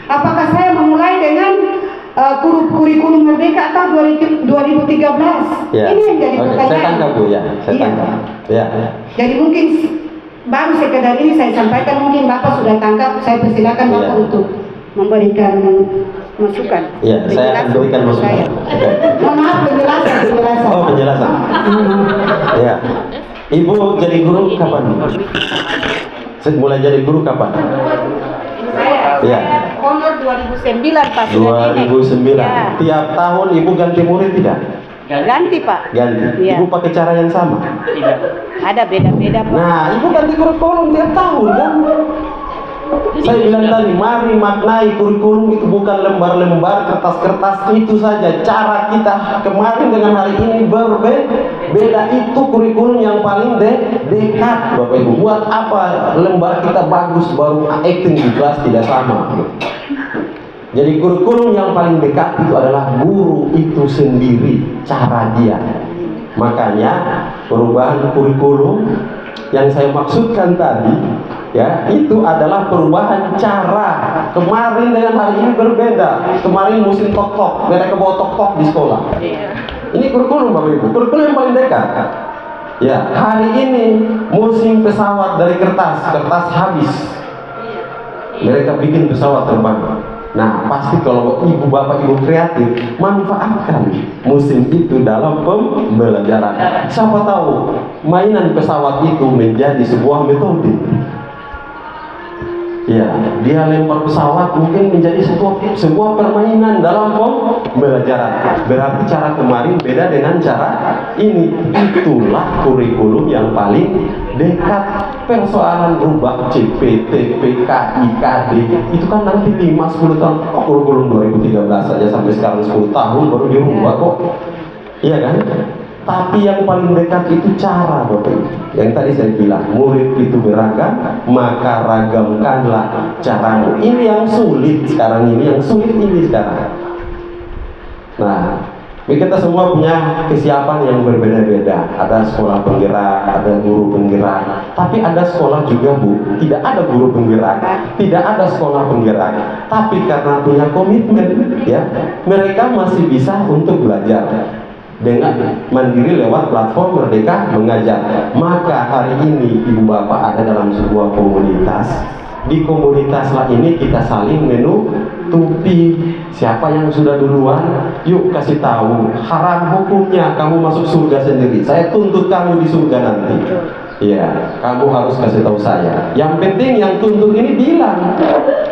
Apakah saya memulai dengan kurikulum merdeka atau 2013? Ya. Ini yang jadi pertanyaan. Saya tangkap Bu ya, saya tangkap. Ya. Jadi mungkin baru sekedar ini saya sampaikan, mungkin Bapak sudah tangkap, saya persilakan Bapak untuk memberikan masukan. Iya, saya akan berikan masukan. Mohon maaf, penjelasan. Oh, penjelasan. Ya. Ibu jadi guru kapan? Mulai jadi guru kapan? Saya honor 2009 Pak. 2009. Ya. Tiap tahun Ibu ganti murid tidak? Ganti Pak. Ganti. Ya. Ibu pakai cara yang sama? Tidak. Ada beda-beda Pak. Nah, Ibu ganti kurikulum tiap tahun kan? Saya bilang tadi, mari maknai kurikulum itu bukan lembar-lembar, kertas-kertas itu saja. Cara kita kemarin dengan hari ini berbeda. Itu kurikulum yang paling dekat, Bapak Ibu. Buat apa lembar kita bagus baru acting di kelas tidak sama? Jadi kurikulum yang paling dekat itu adalah guru itu sendiri, cara dia. Makanya perubahan kurikulum yang saya maksudkan tadi, ya, itu adalah perubahan cara. Kemarin dengan hari ini berbeda. Kemarin musim tok-tok, mereka bawa tok-tok di sekolah. Ini kurikulum Bapak Ibu, kurikulum yang paling dekat. Ya, hari ini musim pesawat dari kertas habis. Mereka bikin pesawat terbang. Nah, pasti kalau ibu bapak ibu kreatif, manfaatkan musim itu dalam pembelajaran. Siapa tahu mainan pesawat itu menjadi sebuah metode. Ya, dia lempar pesawat mungkin menjadi sebuah permainan dalam pembelajaran. Berarti cara kemarin beda dengan cara ini. Itulah kurikulum yang paling dekat. Persoalan rubah CPT, PK, IKD itu kan nanti 5-10 tahun. Oh, kurikulum 2013 saja sampai sekarang 10 tahun baru dirubah kok. Iya kan? Tapi yang paling dekat itu cara, Bapak Ibu. Yang tadi saya bilang, murid itu beragam, maka ragamkanlah caramu. Ini yang sulit sekarang ini, yang sulit ini sekarang. Nah, kita semua punya kesiapan yang berbeda-beda. Ada sekolah penggerak, ada guru penggerak. Tapi ada sekolah juga, Bu, tidak ada guru penggerak, tidak ada sekolah penggerak. Tapi karena punya komitmen, ya, mereka masih bisa untuk belajar dengan mandiri lewat platform Merdeka Mengajar. Maka hari ini ibu bapak ada dalam sebuah komunitas. Di komunitaslah ini kita saling menutupi. Siapa yang sudah duluan, yuk kasih tahu. Haram hukumnya kamu masuk surga sendiri. Saya tuntut kamu di surga nanti. Iya, kamu harus kasih tahu saya. Yang penting yang tuntut ini bilang.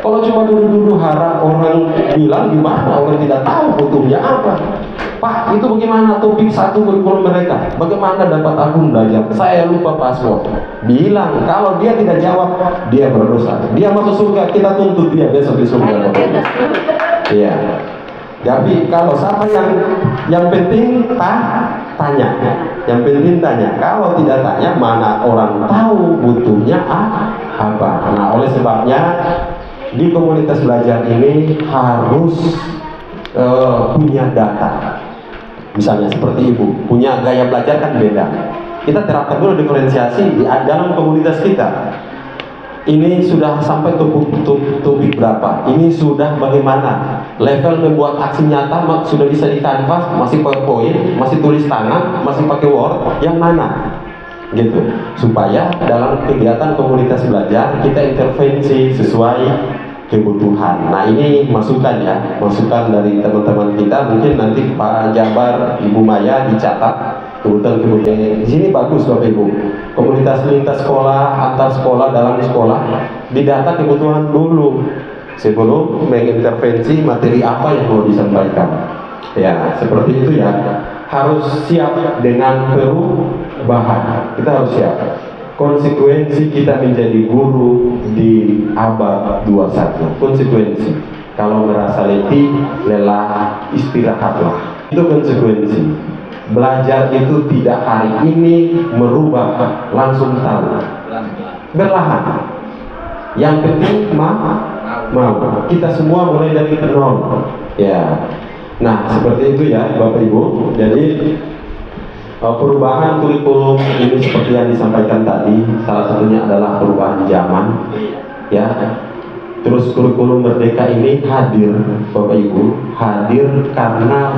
Kalau cuma dulu-dulu harap orang bilang, gimana orang tidak tahu hukumnya apa. Pak, itu bagaimana topik 1 kurikulum mereka? Bagaimana dapat akun belajar? Saya lupa password. Bilang, kalau dia tidak jawab, dia berdosa. Dia masuk surga, kita tuntut dia besok di surga. Iya. Tapi kalau siapa yang penting tanya. Yang penting tanya. Kalau tidak tanya, mana orang tahu butuhnya apa. Nah, oleh sebabnya di komunitas belajar ini harus punya data. Misalnya seperti ibu punya gaya belajar kan beda. Kita terapkan dulu diferensiasi di dalam komunitas kita. Ini sudah sampai topik berapa? Ini sudah bagaimana? Level membuat aksi nyata sudah bisa di kanvas, masih PowerPoint, masih tulis tangan, masih pakai Word, yang mana? Gitu. Supaya dalam kegiatan komunitas belajar kita intervensi sesuai kebutuhan. Nah, ini masukan ya, masukan dari teman-teman kita. Mungkin nanti Pak Jabar, Ibu Maya dicatat kebutuhan di sini bagus Bapak Ibu. Komunitas lintas sekolah, antar sekolah, dalam sekolah, didata kebutuhan dulu sebelum mengintervensi materi apa yang mau disampaikan. Ya, seperti itu ya. Harus siap dengan perubahan. Kita harus siap. Konsekuensi kita menjadi guru di abad 21. Konsekuensi. Kalau merasa letih, lelah, istirahatlah. Itu konsekuensi. Belajar itu tidak hari ini merubah langsung tahu. Berlahan. Yang penting mau. Kita semua mulai dari nol. Ya. Nah, seperti itu ya, Bapak Ibu. Jadi perubahan kurikulum ini seperti yang disampaikan tadi, salah satunya adalah perubahan zaman, ya. Terus kurikulum Merdeka ini hadir, Bapak Ibu, hadir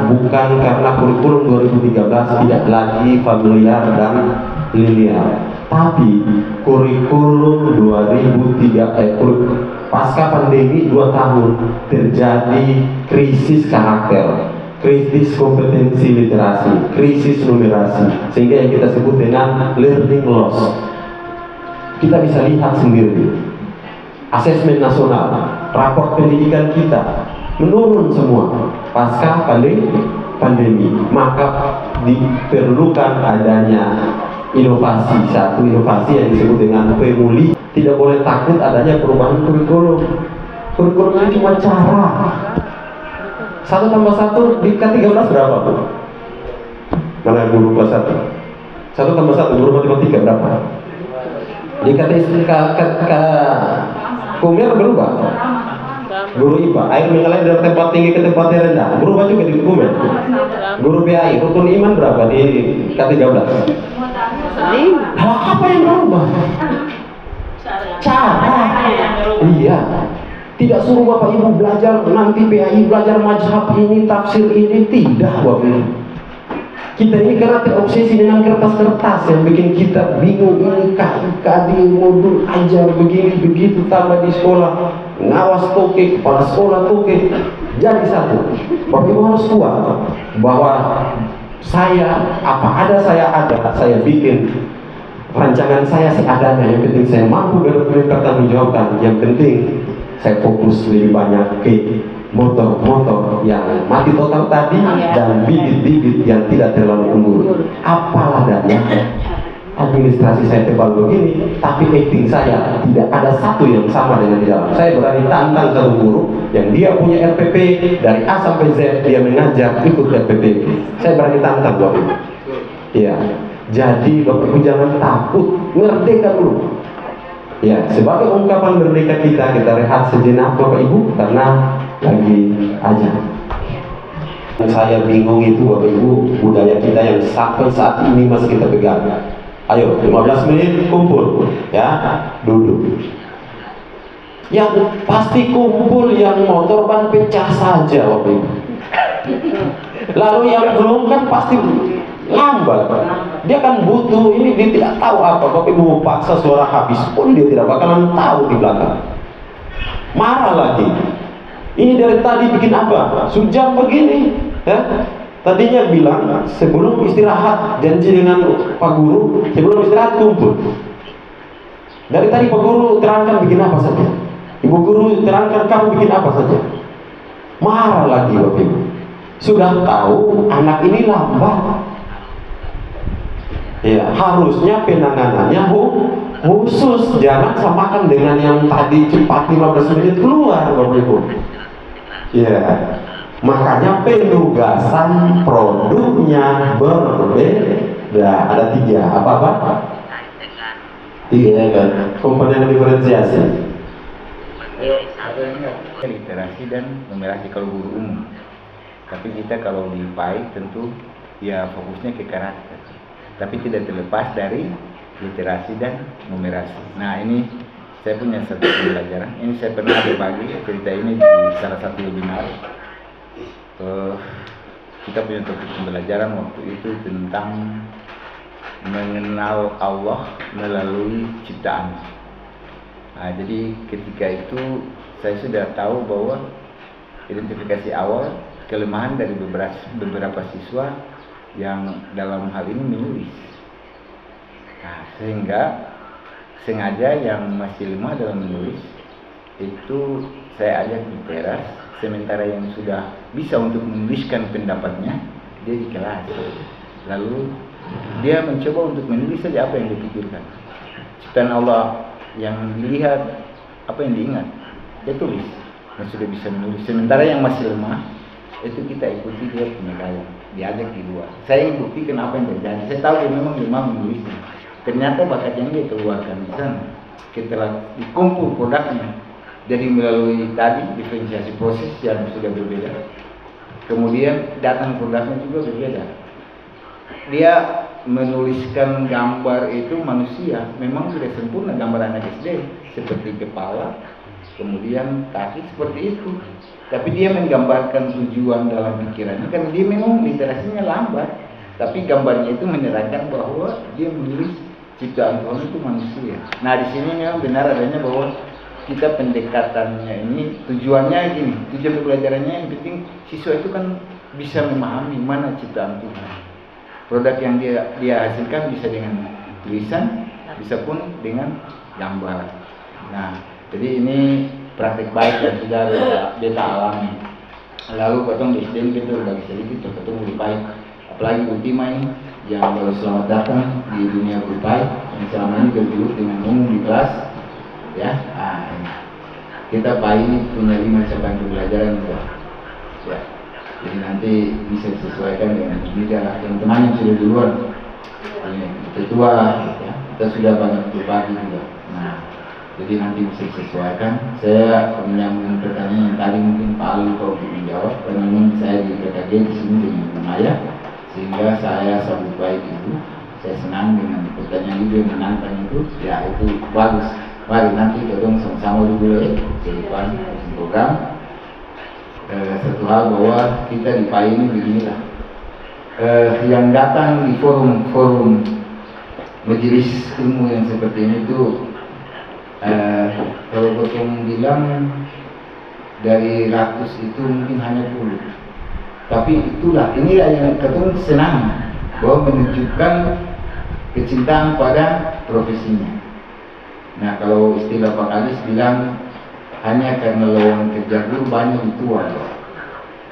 bukan karena kurikulum 2013 tidak lagi familiar dan linear. Tapi kurikulum 2003 pasca pandemi 2 tahun terjadi krisis karakter, krisis kompetensi literasi, krisis numerasi, sehingga yang kita sebut dengan learning loss. Kita bisa lihat sendiri, asesmen nasional, raport pendidikan kita menurun semua pasca pandemi. Maka diperlukan adanya inovasi, satu inovasi yang disebut dengan pemuli. Tidak boleh takut adanya perubahan kurikulum. Kurikulum ini cuma cara. 1 tambah 1 di K13 berapa tuh? Mana guru kelas 1? 1 tambah 1 guru matematika berapa? Di Kumir berubah. Guru IPA, air mengalir dari tempat tinggi ke tempat yang rendah, berubah juga di Kumir. Guru BAI, rukun iman berapa di K13? Apa yang berubah? Cara. Iya. Tidak suruh Bapak Ibu belajar nanti PAI belajar mazhab ini, tafsir ini, tidak Bapak Ibu. Kita ini karena terobsesi dengan kertas-kertas yang bikin kita bingung, ini KIKD modul ajar begini begitu, tambah di sekolah ngawas toke, kepala sekolah toke. Jadi satu, Bapak Ibu harus kuat bahwa saya bikin rancangan saya seadanya, yang penting saya mampu bertanggungjawabkan, yang penting saya fokus lebih banyak ke motor-motor yang mati total tadi dan bibit-bibit yang tidak terlalu unggul. Apalah daya administrasi saya tebal begini, tapi acting saya tidak ada satu yang sama dengan di dalam. Saya berani tantang satu guru yang dia punya RPP dari A sampai Z, dia mengajar ikut RPP. Saya berani tantang Bapak Ibu. Iya. Jadi Bapak Ibu jangan takut, merdeka dulu. Ya, sebagai ungkapan merdeka kita rehat sejenak Bapak Ibu karena lagi aja. Saya bingung itu Bapak Ibu, budaya kita yang sampai saat ini masih kita pegang. Ayo, 15 menit kumpul, ya, duduk. Yang pasti kumpul yang motor ban pecah saja Bapak Ibu. Lalu yang belum kan pasti lambat. Dia kan butuh ini, dia tidak tahu apa. Bapak Ibu paksa suara habis pun dia tidak bakalan tahu di belakang. Marah lagi. Ini dari tadi bikin apa? Sejam begini, ya. Tadinya bilang sebelum istirahat janji dengan Pak Guru, sebelum istirahat kumpul. Dari tadi Pak Guru terangkan bikin apa saja. Ibu Guru terangkan kamu bikin apa saja. Marah lagi Bapak Ibu. Sudah tahu anak ini lambat. Ya, harusnya penanganannya khusus, jangan samakan dengan yang tadi cepat 15 menit keluar Bapak Ibu. Ya, makanya penugasan produknya berbeda. Ada 3, apa? 3 kan? Komponen diferensiasi. Literasi dan numerasi kalau guru umum. Tapi kita kalau di PAI tentu ya fokusnya ke karakter. Tapi tidak terlepas dari literasi dan numerasi. Nah ini saya punya satu pembelajaran. Ini saya pernah berbagi cerita ini di salah satu webinar. Kita punya topik pembelajaran waktu itu tentang mengenal Allah melalui ciptaan. Nah, jadi ketika itu saya sudah tahu bahwa identifikasi awal kelemahan dari beberapa siswa yang dalam hal ini menulis. Nah, sehingga sengaja yang masih lemah dalam menulis itu saya ajak di teras, sementara yang sudah bisa untuk menuliskan pendapatnya dia di kelas. Lalu dia mencoba untuk menulis saja apa yang dipikirkan. Ciptaan Allah yang dilihat, apa yang diingat, dia tulis. Yang sudah bisa menulis. Sementara yang masih lemah itu kita ikuti dia punya gaya, diajak di luar. Saya yang buktikan apa yang terjadi. Saya tahu dia memang lemah menulisnya. Ternyata bakatnya dia keluarkan di sana. Setelah dikumpul produknya, jadi melalui tadi diferensiasi proses yang sudah berbeda. Kemudian datang produknya juga berbeda. Dia menuliskan gambar itu manusia, memang sudah sempurna gambar anak SD, seperti kepala, kemudian kaki seperti itu. Tapi dia menggambarkan tujuan dalam pikirannya, karena dia memang literasinya lambat. Tapi gambarnya itu menerangkan bahwa dia menulis ciptaan Tuhan itu manusia. Nah di sini memang benar adanya bahwa kita pendekatannya ini tujuannya gini, tujuan pembelajarannya yang penting siswa itu kan bisa memahami mana ciptaan Tuhan. Produk yang dia hasilkan bisa dengan tulisan, bisa pun dengan gambar. Nah, jadi ini praktik baik yang sudah beta alami. Lalu potong di SDN kita berbagi sedikit, ketemu lebih baik. Apalagi Ultima ini yang baru selamat datang di dunia guru baik yang selama ini berduduk dengan umum di kelas, ya. Nah, kita baik ini punya 5 cabang pembelajaran ya. Jadi nanti bisa disesuaikan dengan juga teman-teman yang sudah duluan. Ketua, ya, kita sudah banyak berbagi juga. Nah, jadi nanti bisa disesuaikan. Saya menyambung pertanyaan yang tadi mungkin Pak Alu kalau menjawab, karena memang saya di PKG di sini dengan Maya, sehingga saya sambut baik itu. Saya senang dengan pertanyaan itu yang menantang itu, ya itu bagus. Mari nanti kita sama-sama dulu ya ke depan program. Satu hal bahwa kita di PAI ini beginilah. Yang datang di forum majelis ilmu yang seperti ini tuh kalau ketemu bilang dari ratus itu mungkin hanya 10. Tapi inilah yang ketemu senang bahwa menunjukkan kecintaan pada profesinya. Nah kalau istilah Pak Kadis bilang hanya karena lowongan kerja dulu banyak dituan.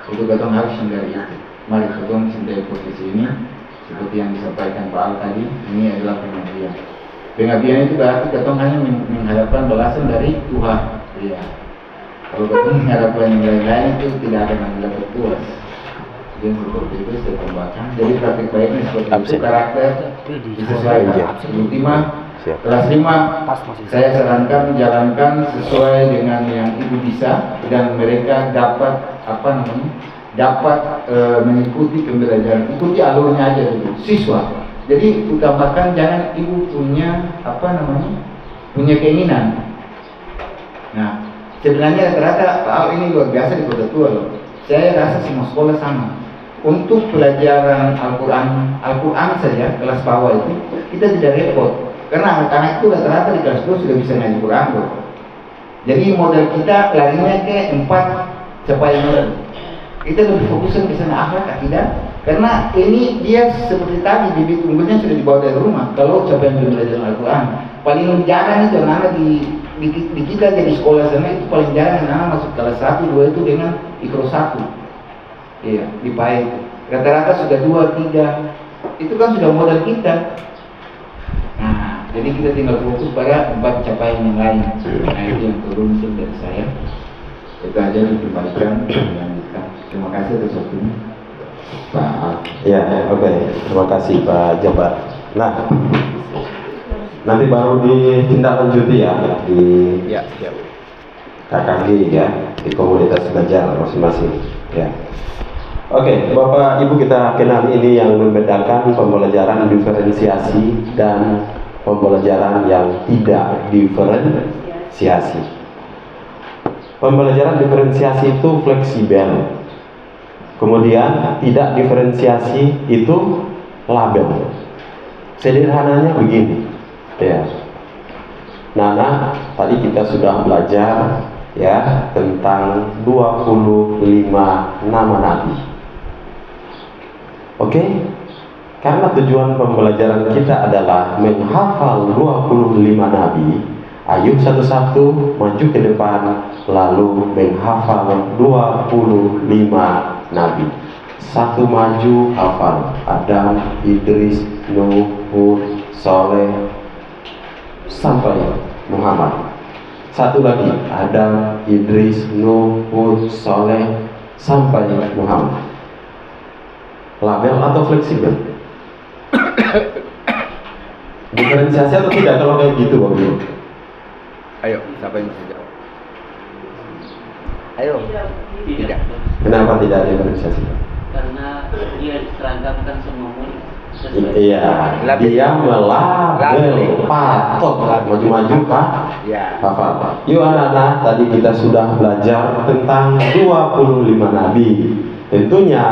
Itu katong harus hindari itu. Mari katong cintai profesi ini seperti yang disampaikan Pak Al tadi. Ini adalah pengabdian. Pengabdian itu berarti katong hanya mengharapkan balasan dari Tuhan. Iya. Kalau katong mengharapkan yang lain-lain itu tidak akan dapat puas. Jadi seperti itu saya tambahkan. Jadi praktik baiknya seperti itu, karakter disesuaikan. Ultima kelas 5 saya sarankan jalankan sesuai dengan yang ibu bisa dan mereka dapat mengikuti pembelajaran, ikuti alurnya aja dulu siswa. Jadi utamakan jangan ibu punya punya keinginan. Nah sebenarnya rata-rata ini luar biasa di Kota Tua loh. Saya rasa semua sekolah sama. Untuk pelajaran Al-Quran saja kelas bawah itu kita tidak repot. Karena anak-anak itu rata-rata di kelas 2 sudah bisa ngaji Quran bro. Jadi modal kita larinya ke 4 capaian modal. Kita lebih fokuskan ke sana akhlak akidah. Karena ini dia seperti tadi bibit unggulnya sudah dibawa dari rumah. Kalau capaian pembelajaran Al-Quran paling jarang itu anak-anak di kita jadi sekolah sana itu paling jarang anak-anak masuk kelas 1, 2 itu dengan Iqra 1. Iya, di PAI itu. Rata-rata sudah 2, 3. Itu kan sudah modal kita. Nah, jadi kita tinggal fokus pada 4 capaian yang lain. Nah, itu yang turun dari saya. Itu aja dibagikan. Terima kasih atas waktunya, Pak. Ya, oke. Terima kasih Pak Jabat. Nah, nanti baru ditindaklanjuti ya di KKG ya, di komunitas belajar masing-masing. Ya. Oke, Bapak Ibu kita kenal ini yang membedakan pembelajaran diferensiasi dan pembelajaran yang tidak diferensiasi. Pembelajaran diferensiasi itu fleksibel. Kemudian tidak diferensiasi itu label. Sederhananya begini, ya. Nana, tadi kita sudah belajar ya tentang 25 nama nabi. Oke, karena tujuan pembelajaran kita adalah menghafal 25 nabi. Ayo satu-satu maju ke depan lalu menghafal 25 nabi. Satu maju hafal Adam, Idris, Nuh, Hud, Soleh sampai Muhammad. Satu lagi Adam, Idris, Nuh, Hud, Soleh sampai Muhammad. Label atau fleksibel? Diferensiasi atau tidak kalau kayak gitu Bapak Ibu? Ayo, siapa yang bisa jawab? Ayo. Tidak. Kenapa tidak diferensiasi? Karena dia seragam semua murid. Iya, dia melabel, patok, maju-maju Pak. Ya. Hafal. Yuk anak-anak, tadi kita sudah belajar tentang 25 nabi. Tentunya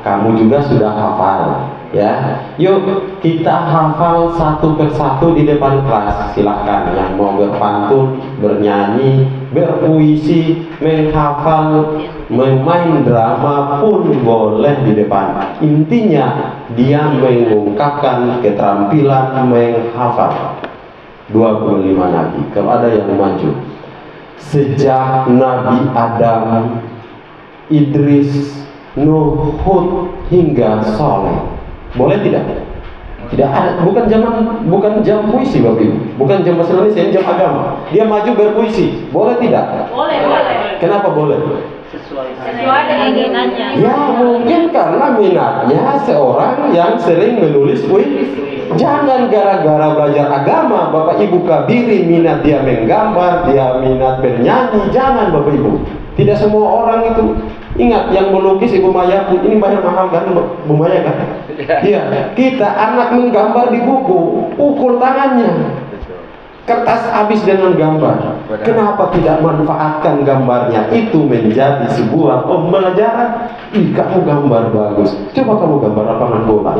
kamu juga sudah hafal. Ya, yuk kita hafal satu persatu di depan kelas. Silakan yang mau berpantun, bernyanyi, berpuisi, menghafal, memain drama pun boleh di depan. Intinya dia mengungkapkan keterampilan menghafal 25 nabi. Kalau ada yang maju sejak Nabi Adam, Idris, Nuh, Hud hingga Saleh. Boleh tidak? Tidak ada, bukan jam puisi Bapak Ibu, bukan jam bahasa Indonesia, jam agama. Dia maju berpuisi, boleh tidak? Boleh. Kenapa boleh? Sesuai dengan minatnya. Ya mungkin karena minatnya seorang yang sering menulis puisi. Jangan gara-gara belajar agama Bapak Ibu kabiri minat dia menggambar, dia minat bernyanyi. Jangan Bapak Ibu. Tidak semua orang itu. Ingat yang melukis Ibu Maya, ini bayar mahal kan Bu Maya kan? Iya. Kita anak menggambar di buku, pukul tangannya. Kertas habis dengan gambar. Kenapa tidak manfaatkan gambarnya? Itu menjadi sebuah pembelajaran. Ih, kamu gambar bagus. Coba kamu gambar lapangan bola.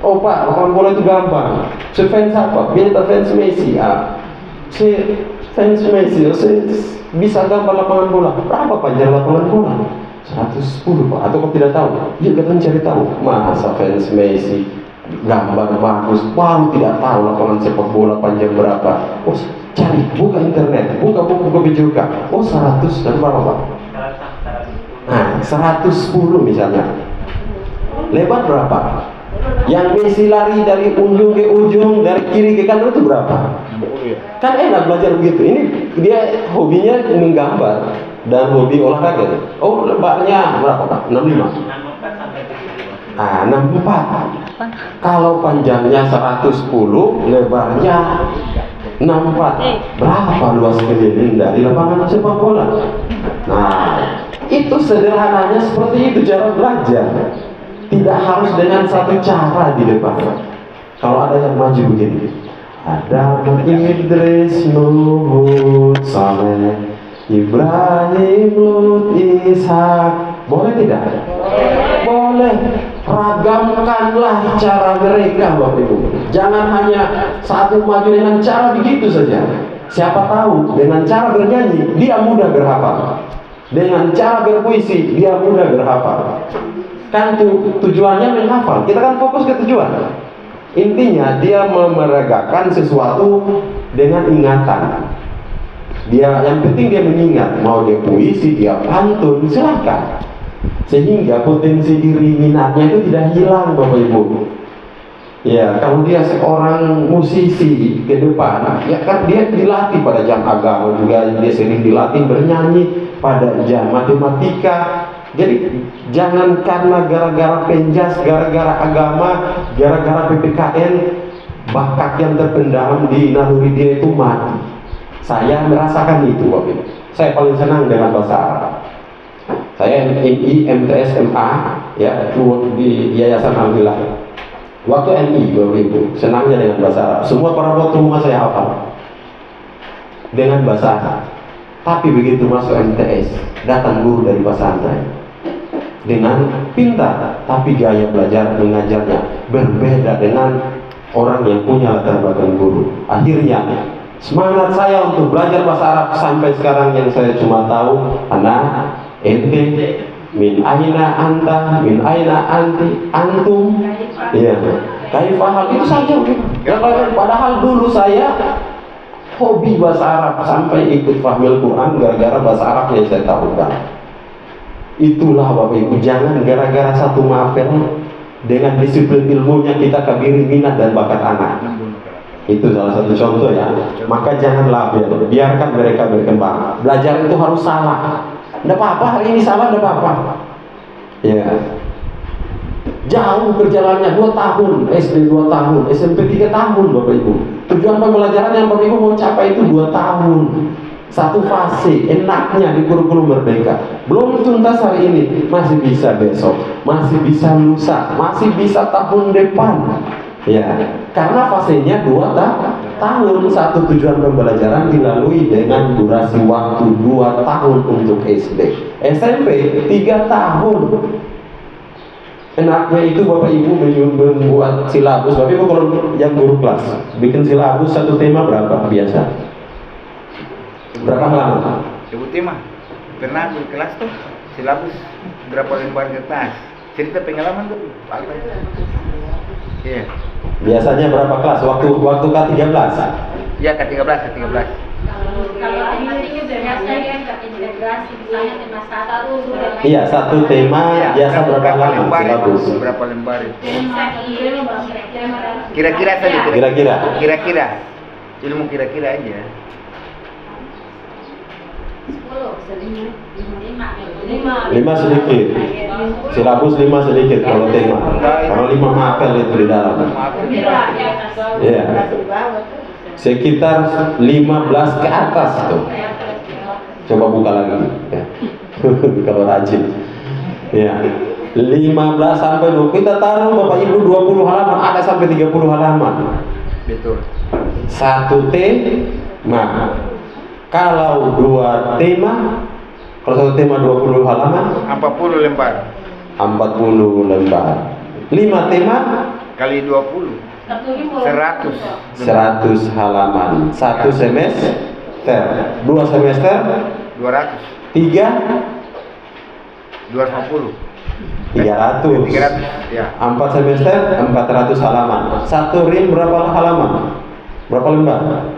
Oh Pak, lapangan bola itu gampang. Si fans apa? Kita fans Messi. Si fans Messi, bisa gambar lapangan bola. Berapa panjang lapangan bola? 110 Pak. Atau kau tidak tahu? Ya kita cari tahu. Masa fans Messi gambar bagus, baru tidak tahu lapangan sepak bola panjang berapa. Oh, cari, buka internet, buka buku juga. Oh, 100 dan berapa Pak? Nah, 110 misalnya. Lebar berapa? Yang Messi lari dari ujung ke ujung, dari kiri ke kanan itu berapa? Kan enak belajar begitu. Ini dia hobinya menggambar dan hobi olahraga. Oh, lebarnya berapa Pak? 65. Nah, 64. Kalau panjangnya 110, lebarnya 64. Berapa luas keliling dari lapangan sepak bola? Nah, itu sederhananya seperti itu cara belajar. Tidak harus dengan satu cara di depan. Kalau ada yang maju begini, ada Idris, Nuh, Saleh, Ibrahim, Lut, Ishak. Boleh tidak? Boleh. Ragamkanlah cara mereka Bapak Ibu. Jangan hanya satu maju dengan cara begitu saja. Siapa tahu dengan cara bernyanyi dia mudah berhafal. Dengan cara berpuisi dia mudah berhafal. Kan tujuannya menghafal. Kita kan fokus ke tujuan. Intinya dia memeragakan sesuatu dengan ingatan. Dia yang penting dia mengingat. Mau dia puisi, dia pantun, silakan. Sehingga potensi diri minatnya itu tidak hilang Bapak Ibu. Ya, kalau dia seorang musisi ke depan, ya kan dia dilatih pada jam agama juga, dia sering dilatih bernyanyi pada jam matematika. Jadi jangan karena gara-gara penjas, gara-gara agama, gara-gara PPKN, bakat yang terpendam di naluri dia itu mati. Saya merasakan itu Bapak Ibu. Saya paling senang dengan bahasa Arab. Saya MI, MTS, MA, ya, itu di Yayasan Alhamdulillah. Waktu MI, Bapak Ibu, senangnya dengan bahasa Arab. Semua para waktu rumah saya hafal dengan bahasa Arab. Tapi begitu masuk MTS, datang guru dari pesantren dengan pintar, tapi gaya belajar mengajarnya berbeda dengan orang yang punya latar belakang guru. Akhirnya semangat saya untuk belajar bahasa Arab sampai sekarang yang saya cuma tahu anak ente, min aina anta, min aina anti, antum, ya, kaifahal itu saja. Padahal dulu saya hobi bahasa Arab sampai ikut fahmil Quran gara-gara bahasa Arab yang saya tahu kan. Itulah Bapak Ibu, jangan gara-gara satu mapel dengan disiplin ilmunya kita kabiri minat dan bakat anak. Itu salah satu contoh ya. Maka jangan label, biarkan mereka berkembang. Belajar itu harus salah. Tidak apa-apa, hari ini salah, tidak apa-apa. Ya. Jauh perjalanannya 2 tahun, SD 2 tahun, SMP 3 tahun Bapak Ibu. Tujuan pembelajaran yang Bapak Ibu mau capai itu 2 tahun. Satu fase, enaknya di kurikulum merdeka. Belum tuntas hari ini, masih bisa besok, masih bisa lusa, masih bisa tahun depan. Ya, karena fasenya 2 tahun. Satu tujuan pembelajaran dilalui dengan durasi waktu 2 tahun untuk SD. SMP 3 tahun. enaknya itu Bapak Ibu membuat silabus. Bapak Ibu kalau yang guru kelas bikin silabus satu tema berapa biasa? Berapa halaman? Ibu tema pernah di kelas tuh silabus berapa lembar kertas, cerita pengalaman tuh apa? Iya. Biasanya berapa kelas? Waktu K13? Iya, K13. Kalau ini biasanya integrasi, misalnya tema satu. Iya, satu tema biasa berapa halaman silabus? Berapa lembar itu? Kira-kira saja. Kira-kira. Ilmu kira-kira aja. 5 sedikit. Silabus 5 sedikit kalau tema. Kalau 5 mapel itu di dalam. Iya. Sekitar 15 ke atas tuh. Coba buka lagi ya. Kalau rajin. Ya. 15 sampai 20. Kita taruh Bapak Ibu 20 halaman, ada sampai 30 halaman. Betul. Satu tema. Kalau 2 tema, kalau satu tema 20 halaman, 40 lembar. 40 lembar. 5 tema kali 20. 100 halaman. 1 semester. 2 semester 200. 3 250. 300. Ya. 4 semester 400 halaman. 1 rim berapa halaman? Berapa lembar?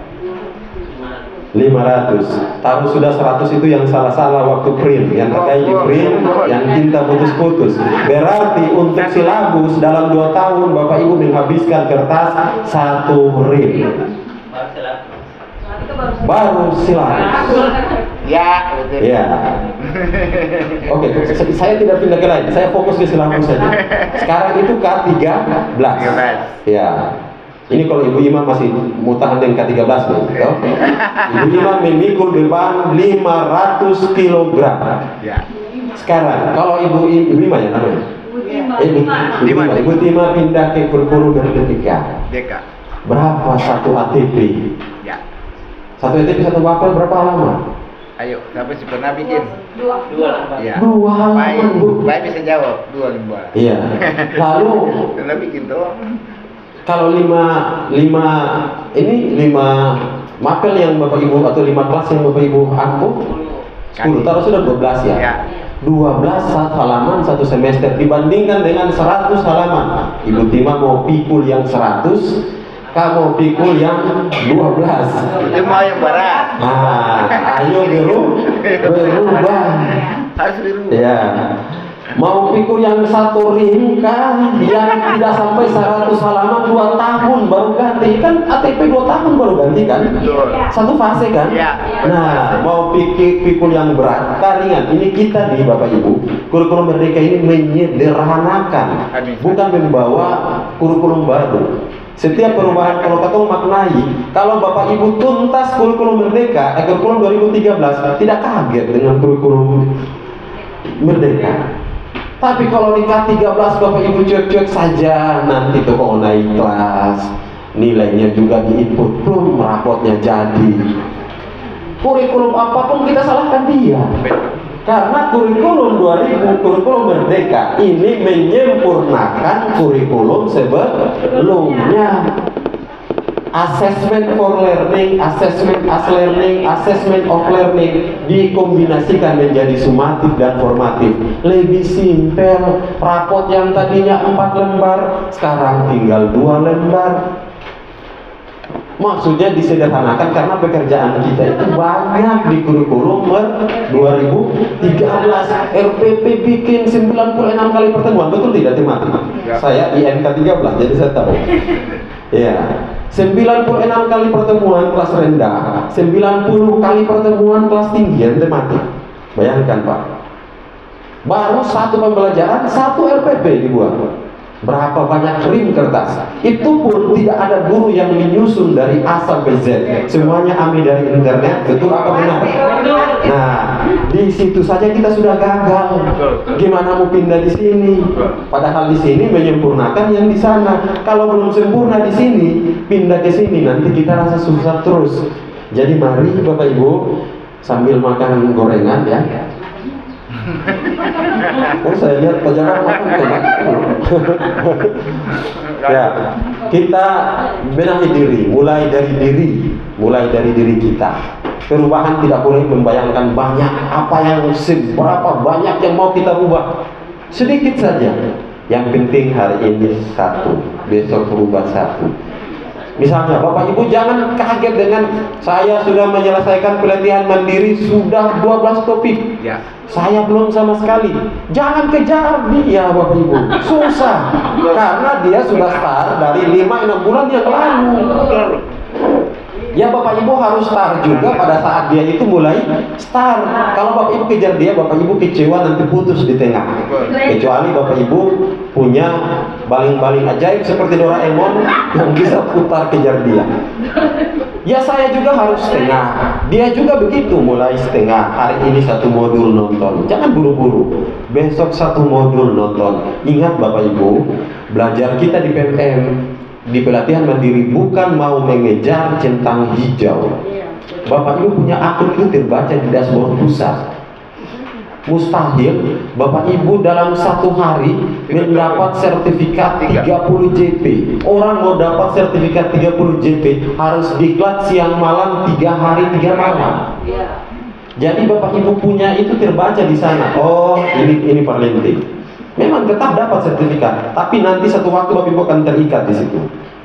500. Tahu sudah 100 itu yang salah-salah waktu print, yang terkait di print, yang tinta putus-putus. Berarti untuk silabus dalam 2 tahun Bapak Ibu menghabiskan kertas 1 rim. Baru silabus. Ya, betul. Ya. Oke, saya tidak pindah ke lain. Saya fokus ke silabus saja. Sekarang itu K13. Ya. Ini kalau Ibu Imam masih mutahan dengan K13 nih, toh? Ibu Imam memikul beban 500 kg. Ya. Sekarang kalau Ibu Imam ya namanya? Ibu Tima pindah ke kurikulum Merdeka. Berapa satu ATP? Ya. Satu ATP satu mapel berapa halaman? Ayo, sampai si pernah bikin? 2 lembar. Ya. 2 halaman, Bu. Baik bisa jawab, 2 lembar. Iya. Lalu pernah bikin tuh. Kalau 5 mapel yang Bapak Ibu atau 5 kelas yang Bapak Ibu ampuh 10, taruh sudah 12 ya. 12 halaman 1 semester dibandingkan dengan 100 halaman. Ibu Tima mau pikul yang 100, kamu pikul yang 12. Itu mau yang berat. Nah, ayo berubah. Harus dirubah. Ya. Mau pikul yang 1 rim kah? Yang tidak sampai 100 halaman 2 tahun baru ganti. Kan ATP 2 tahun baru ganti kan? Betul. 1 fase kan? Ya. Nah, mau pikul yang berat, ringan. Ini kita nih Bapak Ibu, kurikulum Merdeka ini menyederhanakan, bukan membawa kurikulum baru. Setiap perubahan kalau kita maknai, kalau Bapak Ibu tuntas kurikulum Merdeka, kurikulum 2013 tidak kaget dengan kurikulum Merdeka. Tapi kalau di K13 Bapak Ibu cuek-cuek saja, nanti tuh kok naik kelas, nilainya juga di-input, belum rapotnya jadi. Kurikulum apapun kita salahkan dia. Karena kurikulum 2000, kurikulum Merdeka ini menyempurnakan kurikulum sebelumnya. Assessment for learning, assessment as learning, assessment of learning dikombinasikan menjadi sumatif dan formatif. Lebih simpel, rapot yang tadinya 4 lembar sekarang tinggal 2 lembar. Maksudnya disederhanakan karena pekerjaan kita itu banyak di kurikulum 2013. RPP bikin 96 kali pertemuan, betul tidak teman-teman? Saya INK 13, jadi saya tahu. Ya, 96 kali pertemuan kelas rendah, 90 kali pertemuan kelas tinggi matematik. Bayangkan Pak, baru 1 pembelajaran 1 RPP dibuat. Berapa banyak rim kertas? Itu pun tidak ada guru yang menyusun dari A sampai Z. Semuanya ambil dari internet. Betul apa benar? Nah, di situ saja kita sudah gagal. Gimana mau pindah di sini? Padahal di sini menyempurnakan yang di sana. Kalau belum sempurna di sini, pindah ke sini nanti kita rasa susah terus. Jadi mari Bapak Ibu sambil makan gorengan ya. Oh, saya lihat penjara makan enak. Ya, kita benahi diri, mulai dari diri kita. Perubahan tidak boleh membayangkan banyak apa yang seberapa banyak yang mau kita rubah. Sedikit saja. Yang penting hari ini satu, besok berubah satu. Misalnya, Bapak Ibu jangan kaget dengan saya sudah menyelesaikan pelatihan mandiri sudah 12 topik. Ya. Saya belum sama sekali. Jangan kejar dia, Bapak Ibu. Susah. Karena dia sudah start dari 5-6 bulan yang lalu. Ya Bapak Ibu harus start juga pada saat dia itu mulai start. Kalau Bapak Ibu kejar dia, Bapak Ibu kecewa nanti putus di tengah. Kecuali Bapak Ibu punya baling-baling ajaib seperti Doraemon yang bisa putar kejar dia. Ya saya juga harus setengah. Dia juga begitu, mulai setengah. Hari ini satu modul nonton. Jangan buru-buru. Besok satu modul nonton. Ingat Bapak Ibu, belajar kita di PMM, di pelatihan mandiri bukan mau mengejar centang hijau. Bapak Ibu punya akun itu terbaca di dashboard pusat. Mustahil Bapak Ibu dalam satu hari mendapat sertifikat 30 JP. Orang mau dapat sertifikat 30 JP harus diklat siang malam 3 hari 3 malam. Jadi Bapak Ibu punya itu terbaca di sana. Oh, ini penting. Memang tetap dapat sertifikat, tapi nanti satu waktu Bapak Ibu akan terikat di situ.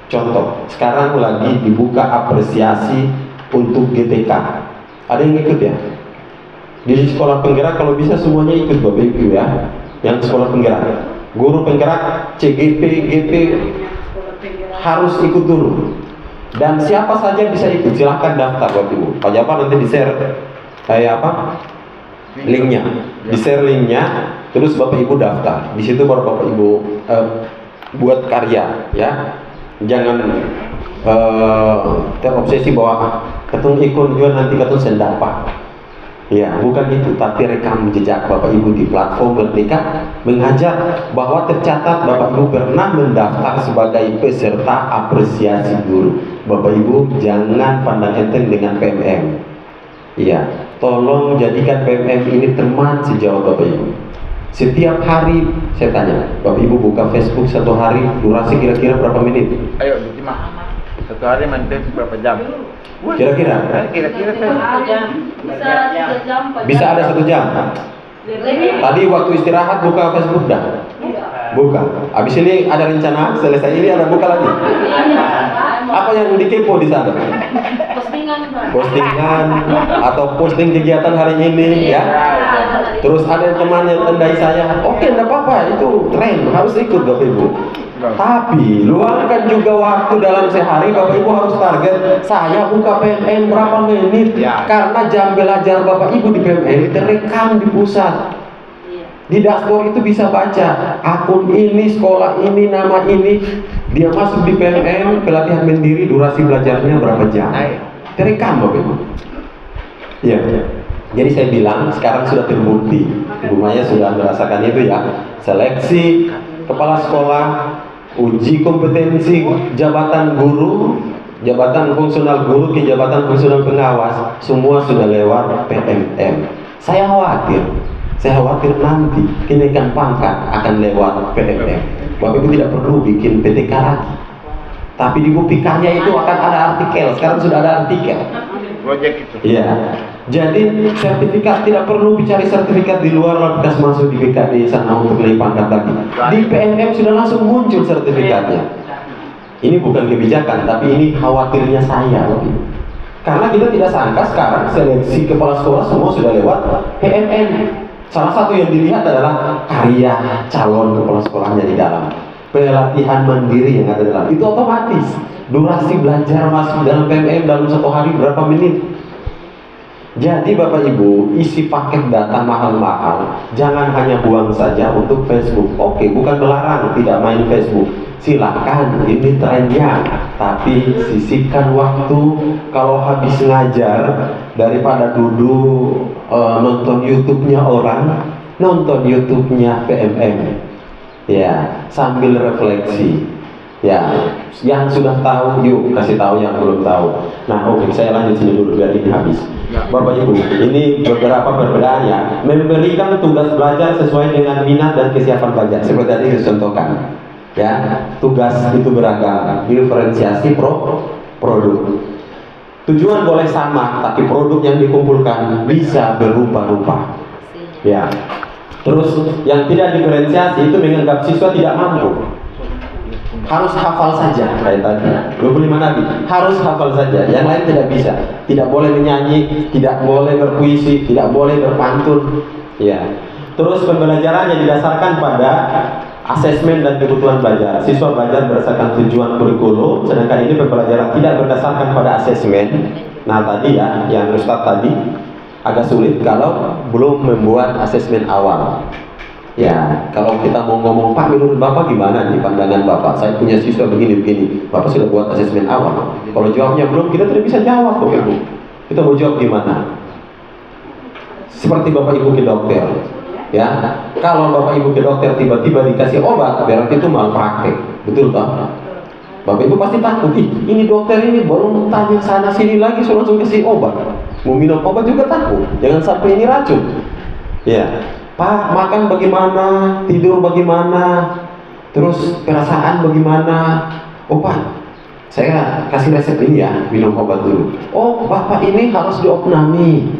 Contoh, sekarang lagi dibuka apresiasi untuk GTK. Ada yang ikut ya? Di sekolah penggerak kalau bisa semuanya ikut Bapak Ibu ya. Yang sekolah penggerak, guru penggerak, CGP, GP harus ikut dulu. Dan siapa saja bisa ikut, silahkan daftar Bapak Ibu. Pak Japa nanti di-share kayak apa? Linknya, di-share linknya, terus Bapak Ibu daftar. Di situ baru Bapak Ibu buat karya, ya. Jangan terobsesi bahwa ketung ikut juga nanti ketung sendapa. Ya, bukan itu, tapi rekam jejak Bapak Ibu di platform Merdeka mengajar bahwa tercatat Bapak Ibu pernah mendaftar sebagai peserta apresiasi guru. Bapak Ibu jangan pandang enteng dengan PMM. Iya, tolong jadikan PMM ini teman sejauh Bapak Ibu. Setiap hari saya tanya, Bapak Ibu buka Facebook satu hari durasi kira-kira berapa menit? Ayo, Cima. Satu hari main berapa jam? Kira-kira? Kira-kira bisa ada 1 jam. Tadi waktu istirahat buka Facebook dah? Buka. Habis ini ada rencana selesai ini ada buka lagi. Apa yang dikepo di sana? Postingan atau posting kegiatan hari ini ya. Terus ada teman yang tendai saya, oke, enggak apa-apa, itu tren, harus ikut Bapak Ibu. Tapi luangkan juga waktu dalam sehari. Bapak Ibu harus target, saya buka PMM berapa menit. Karena jam belajar Bapak Ibu di PMM terekam di pusat. Di dashboard itu bisa baca akun ini, sekolah ini, nama ini. Dia masuk di PMM, pelatihan mandiri, durasi belajarnya berapa jam. Terekam Bapak Ibu. Iya. Jadi saya bilang sekarang sudah terbukti, Ibu Maya sudah merasakan itu ya. Seleksi kepala sekolah, uji kompetensi jabatan guru, jabatan fungsional guru ke jabatan fungsional pengawas, semua sudah lewat PMM. Saya khawatir nanti kenaikan pangkat akan lewat PMM. Bapak Ibu tidak perlu bikin PTK lagi. Tapi di bukti karya itu akan ada artikel. Sekarang sudah ada artikel. Project itu. Iya. Jadi sertifikat tidak perlu dicari sertifikat di luar lalu kita masuk di BKD sana untuk naik pangkat lagi. Di PMM sudah langsung muncul sertifikatnya. Ini bukan kebijakan, tapi ini khawatirnya saya. Karena kita tidak sangka sekarang seleksi kepala sekolah semua sudah lewat PMM. Salah satu yang dilihat adalah karya calon kepala sekolahnya di dalam. Pelatihan mandiri yang ada dalam itu otomatis durasi belajar masuk dalam PMM dalam satu hari berapa menit. Jadi Bapak Ibu isi paket data mahal-mahal, jangan hanya buang saja untuk Facebook. Oke, bukan melarang tidak main Facebook, silakan, ini trennya. Tapi sisihkan waktu. Kalau habis ngajar daripada duduk nonton YouTube-nya orang, nonton YouTube-nya PMM. Ya, sambil refleksi. Ya, yang sudah tahu, yuk kasih tahu yang belum tahu. Nah, oke, saya lanjut sini dulu biar ini habis. Bapak Ibu, ini beberapa perbedaan ya. Memberikan tugas belajar sesuai dengan minat dan kesiapan belajar. Seperti tadi dicontohkan. Ya, tugas itu beragam, diferensiasi produk. Tujuan boleh sama, tapi produk yang dikumpulkan bisa berubah-ubah. Ya. Terus yang tidak diferensiasi itu menganggap siswa tidak mampu. Harus hafal saja kayak tadi 25 nabi, harus hafal saja, yang lain tidak bisa. Tidak boleh menyanyi, tidak boleh berpuisi, tidak boleh berpantun. Ya. Terus pembelajarannya didasarkan pada asesmen dan kebutuhan belajar. Siswa belajar berdasarkan tujuan kurikulum, sedangkan ini pembelajaran tidak berdasarkan pada asesmen. Nah tadi ya, yang Ustadz tadi agak sulit kalau belum membuat asesmen awal. Ya, kalau kita mau ngomong, Pak, menurut Bapak gimana nih pandangan Bapak? Saya punya siswa begini-begini. Bapak sudah buat asesmen awal. Kalau jawabnya belum, kita tidak bisa jawab, Bapak Ibu. Kita mau jawab gimana? Seperti Bapak Ibu ke dokter. Ya, kalau Bapak Ibu ke dokter tiba-tiba dikasih obat, berarti itu malpraktek. Betul tak? Bapak Ibu pasti takut. Ini dokter ini baru tanya sana sini lagi, suruh langsung kasih obat. Mau minum obat juga takut. Jangan sampai ini racun. Ya. Pak, makan bagaimana, tidur bagaimana, terus perasaan bagaimana? Oh Pak, saya kasih resep ini ya, minum obat dulu. Oh Bapak ini harus diopnami,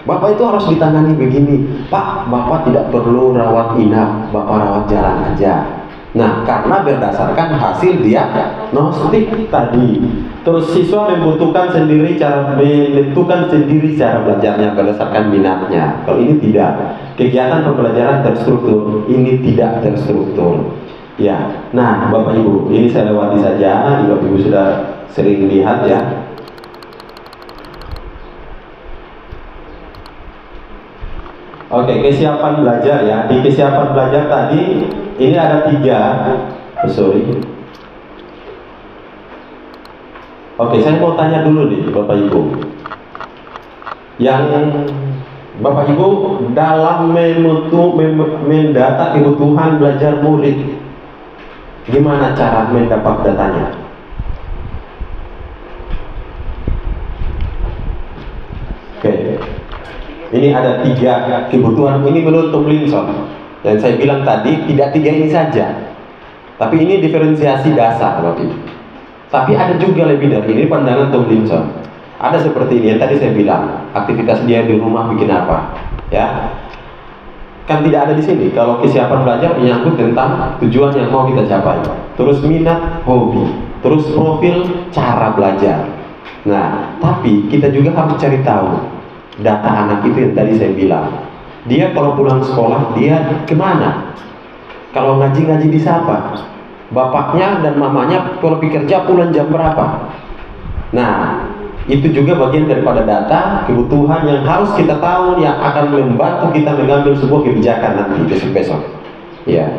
Bapak itu harus ditangani begini. Pak, Bapak tidak perlu rawat inap, Bapak rawat jalan aja. Nah, karena berdasarkan hasil diagnostik tadi. Terus siswa membutuhkan sendiri cara menentukan sendiri cara belajarnya berdasarkan minatnya. Kalau ini tidak, kegiatan pembelajaran terstruktur, ini tidak terstruktur. Ya, nah Bapak Ibu, ini saya lewati saja. Bapak Ibu sudah sering lihat ya. Oke, kesiapan belajar ya. Di kesiapan belajar tadi ini ada 3. Oke, saya mau tanya dulu nih Bapak Ibu. Yang Bapak Ibu dalam mendata kebutuhan belajar murid, gimana cara mendapat datanya? Oke. Ini ada 3 kebutuhan. Ini menurut Tomlinson. Yang saya bilang tadi, tidak 3 ini saja. Tapi ini diferensiasi dasar, Bapak Ibu. Tapi ada juga lebih dari ini pandangan Tomlinson. Ada seperti ini yang tadi saya bilang, aktivitas dia di rumah bikin apa, ya? Kan tidak ada di sini. Kalau kesiapan belajar menyangkut tentang tujuan yang mau kita capai. Terus minat, hobi, terus profil cara belajar. Nah, tapi kita juga harus cari tahu data anak itu yang tadi saya bilang. Dia kalau pulang sekolah, dia kemana? Kalau ngaji-ngaji di siapa? Bapaknya dan mamanya kalau kerja pulang jam berapa? Nah, itu juga bagian daripada data kebutuhan yang harus kita tahu, yang akan membantu kita mengambil sebuah kebijakan nanti besok-besok. Ya,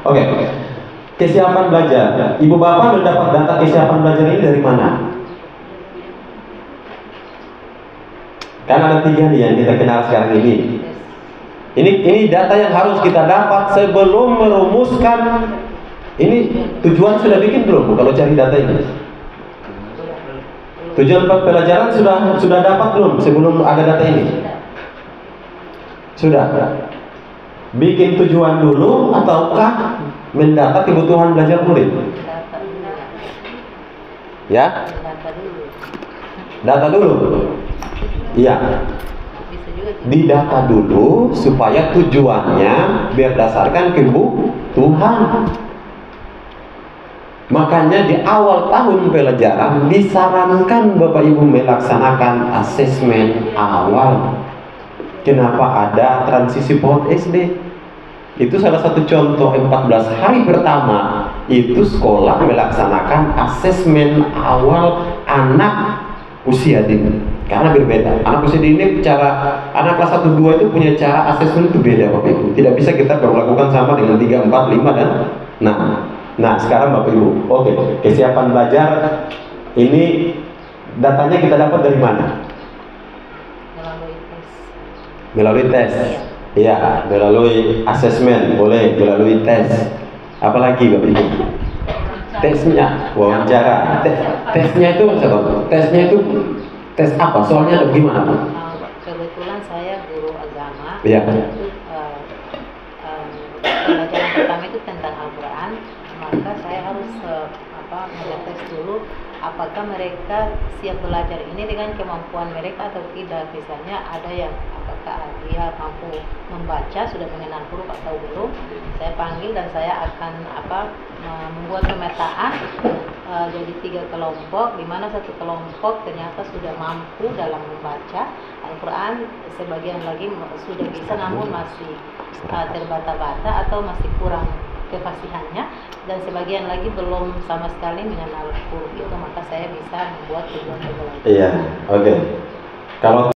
oke. Kesiapan belajar. Ibu bapak mendapat data kesiapan belajar ini dari mana? Kan ada 3 nih yang kita kenal sekarang ini. Ini data yang harus kita dapat sebelum merumuskan. Ini tujuan sudah bikin belum kalau cari data ini? Tujuan pembelajaran sudah dapat belum sebelum ada data ini? Sudah. Bikin tujuan dulu ataukah mendata kebutuhan belajar murid? Ya? Data dulu. Iya, didata dulu supaya tujuannya berdasarkan kebutuhan. Makanya di awal tahun pelajaran disarankan Bapak Ibu melaksanakan asesmen awal. Kenapa ada transisi PAUD SD? Itu salah satu contoh. 14 hari pertama itu sekolah melaksanakan asesmen awal anak usia dini. Karena berbeda. Anak usia dini cara anak kelas 1 2 itu punya cara asesmen itu beda Bapak Ibu. Tidak bisa kita perlakukan sama dengan 3, 4, 5 dan 6. Nah, sekarang Bapak Ibu, oke, kesiapan belajar ini datanya kita dapat dari mana? Melalui tes. Iya, melalui asesmen, boleh melalui tes. Apalagi Bapak Ibu? Tesnya, wawancara. Tesnya itu apa? Tesnya itu tes apa? Soalnya gimana? Iya. Pelajaran pertama itu tentang Al-Quran, maka saya harus mengetes dulu apakah mereka siap belajar ini dengan kemampuan mereka atau tidak. Misalnya ada yang apakah dia mampu membaca, sudah mengenal huruf atau belum. Saya panggil dan saya akan membuat pemetaan jadi 3 kelompok, di mana satu kelompok ternyata sudah mampu dalam membaca Al-Quran, sebagian lagi sudah bisa namun masih terbata-bata atau masih kurang kefasihannya, dan sebagian lagi belum sama sekali mengenal huruf itu, maka saya bisa membuat tujuan pembelajaran. Iya, oke. Kalau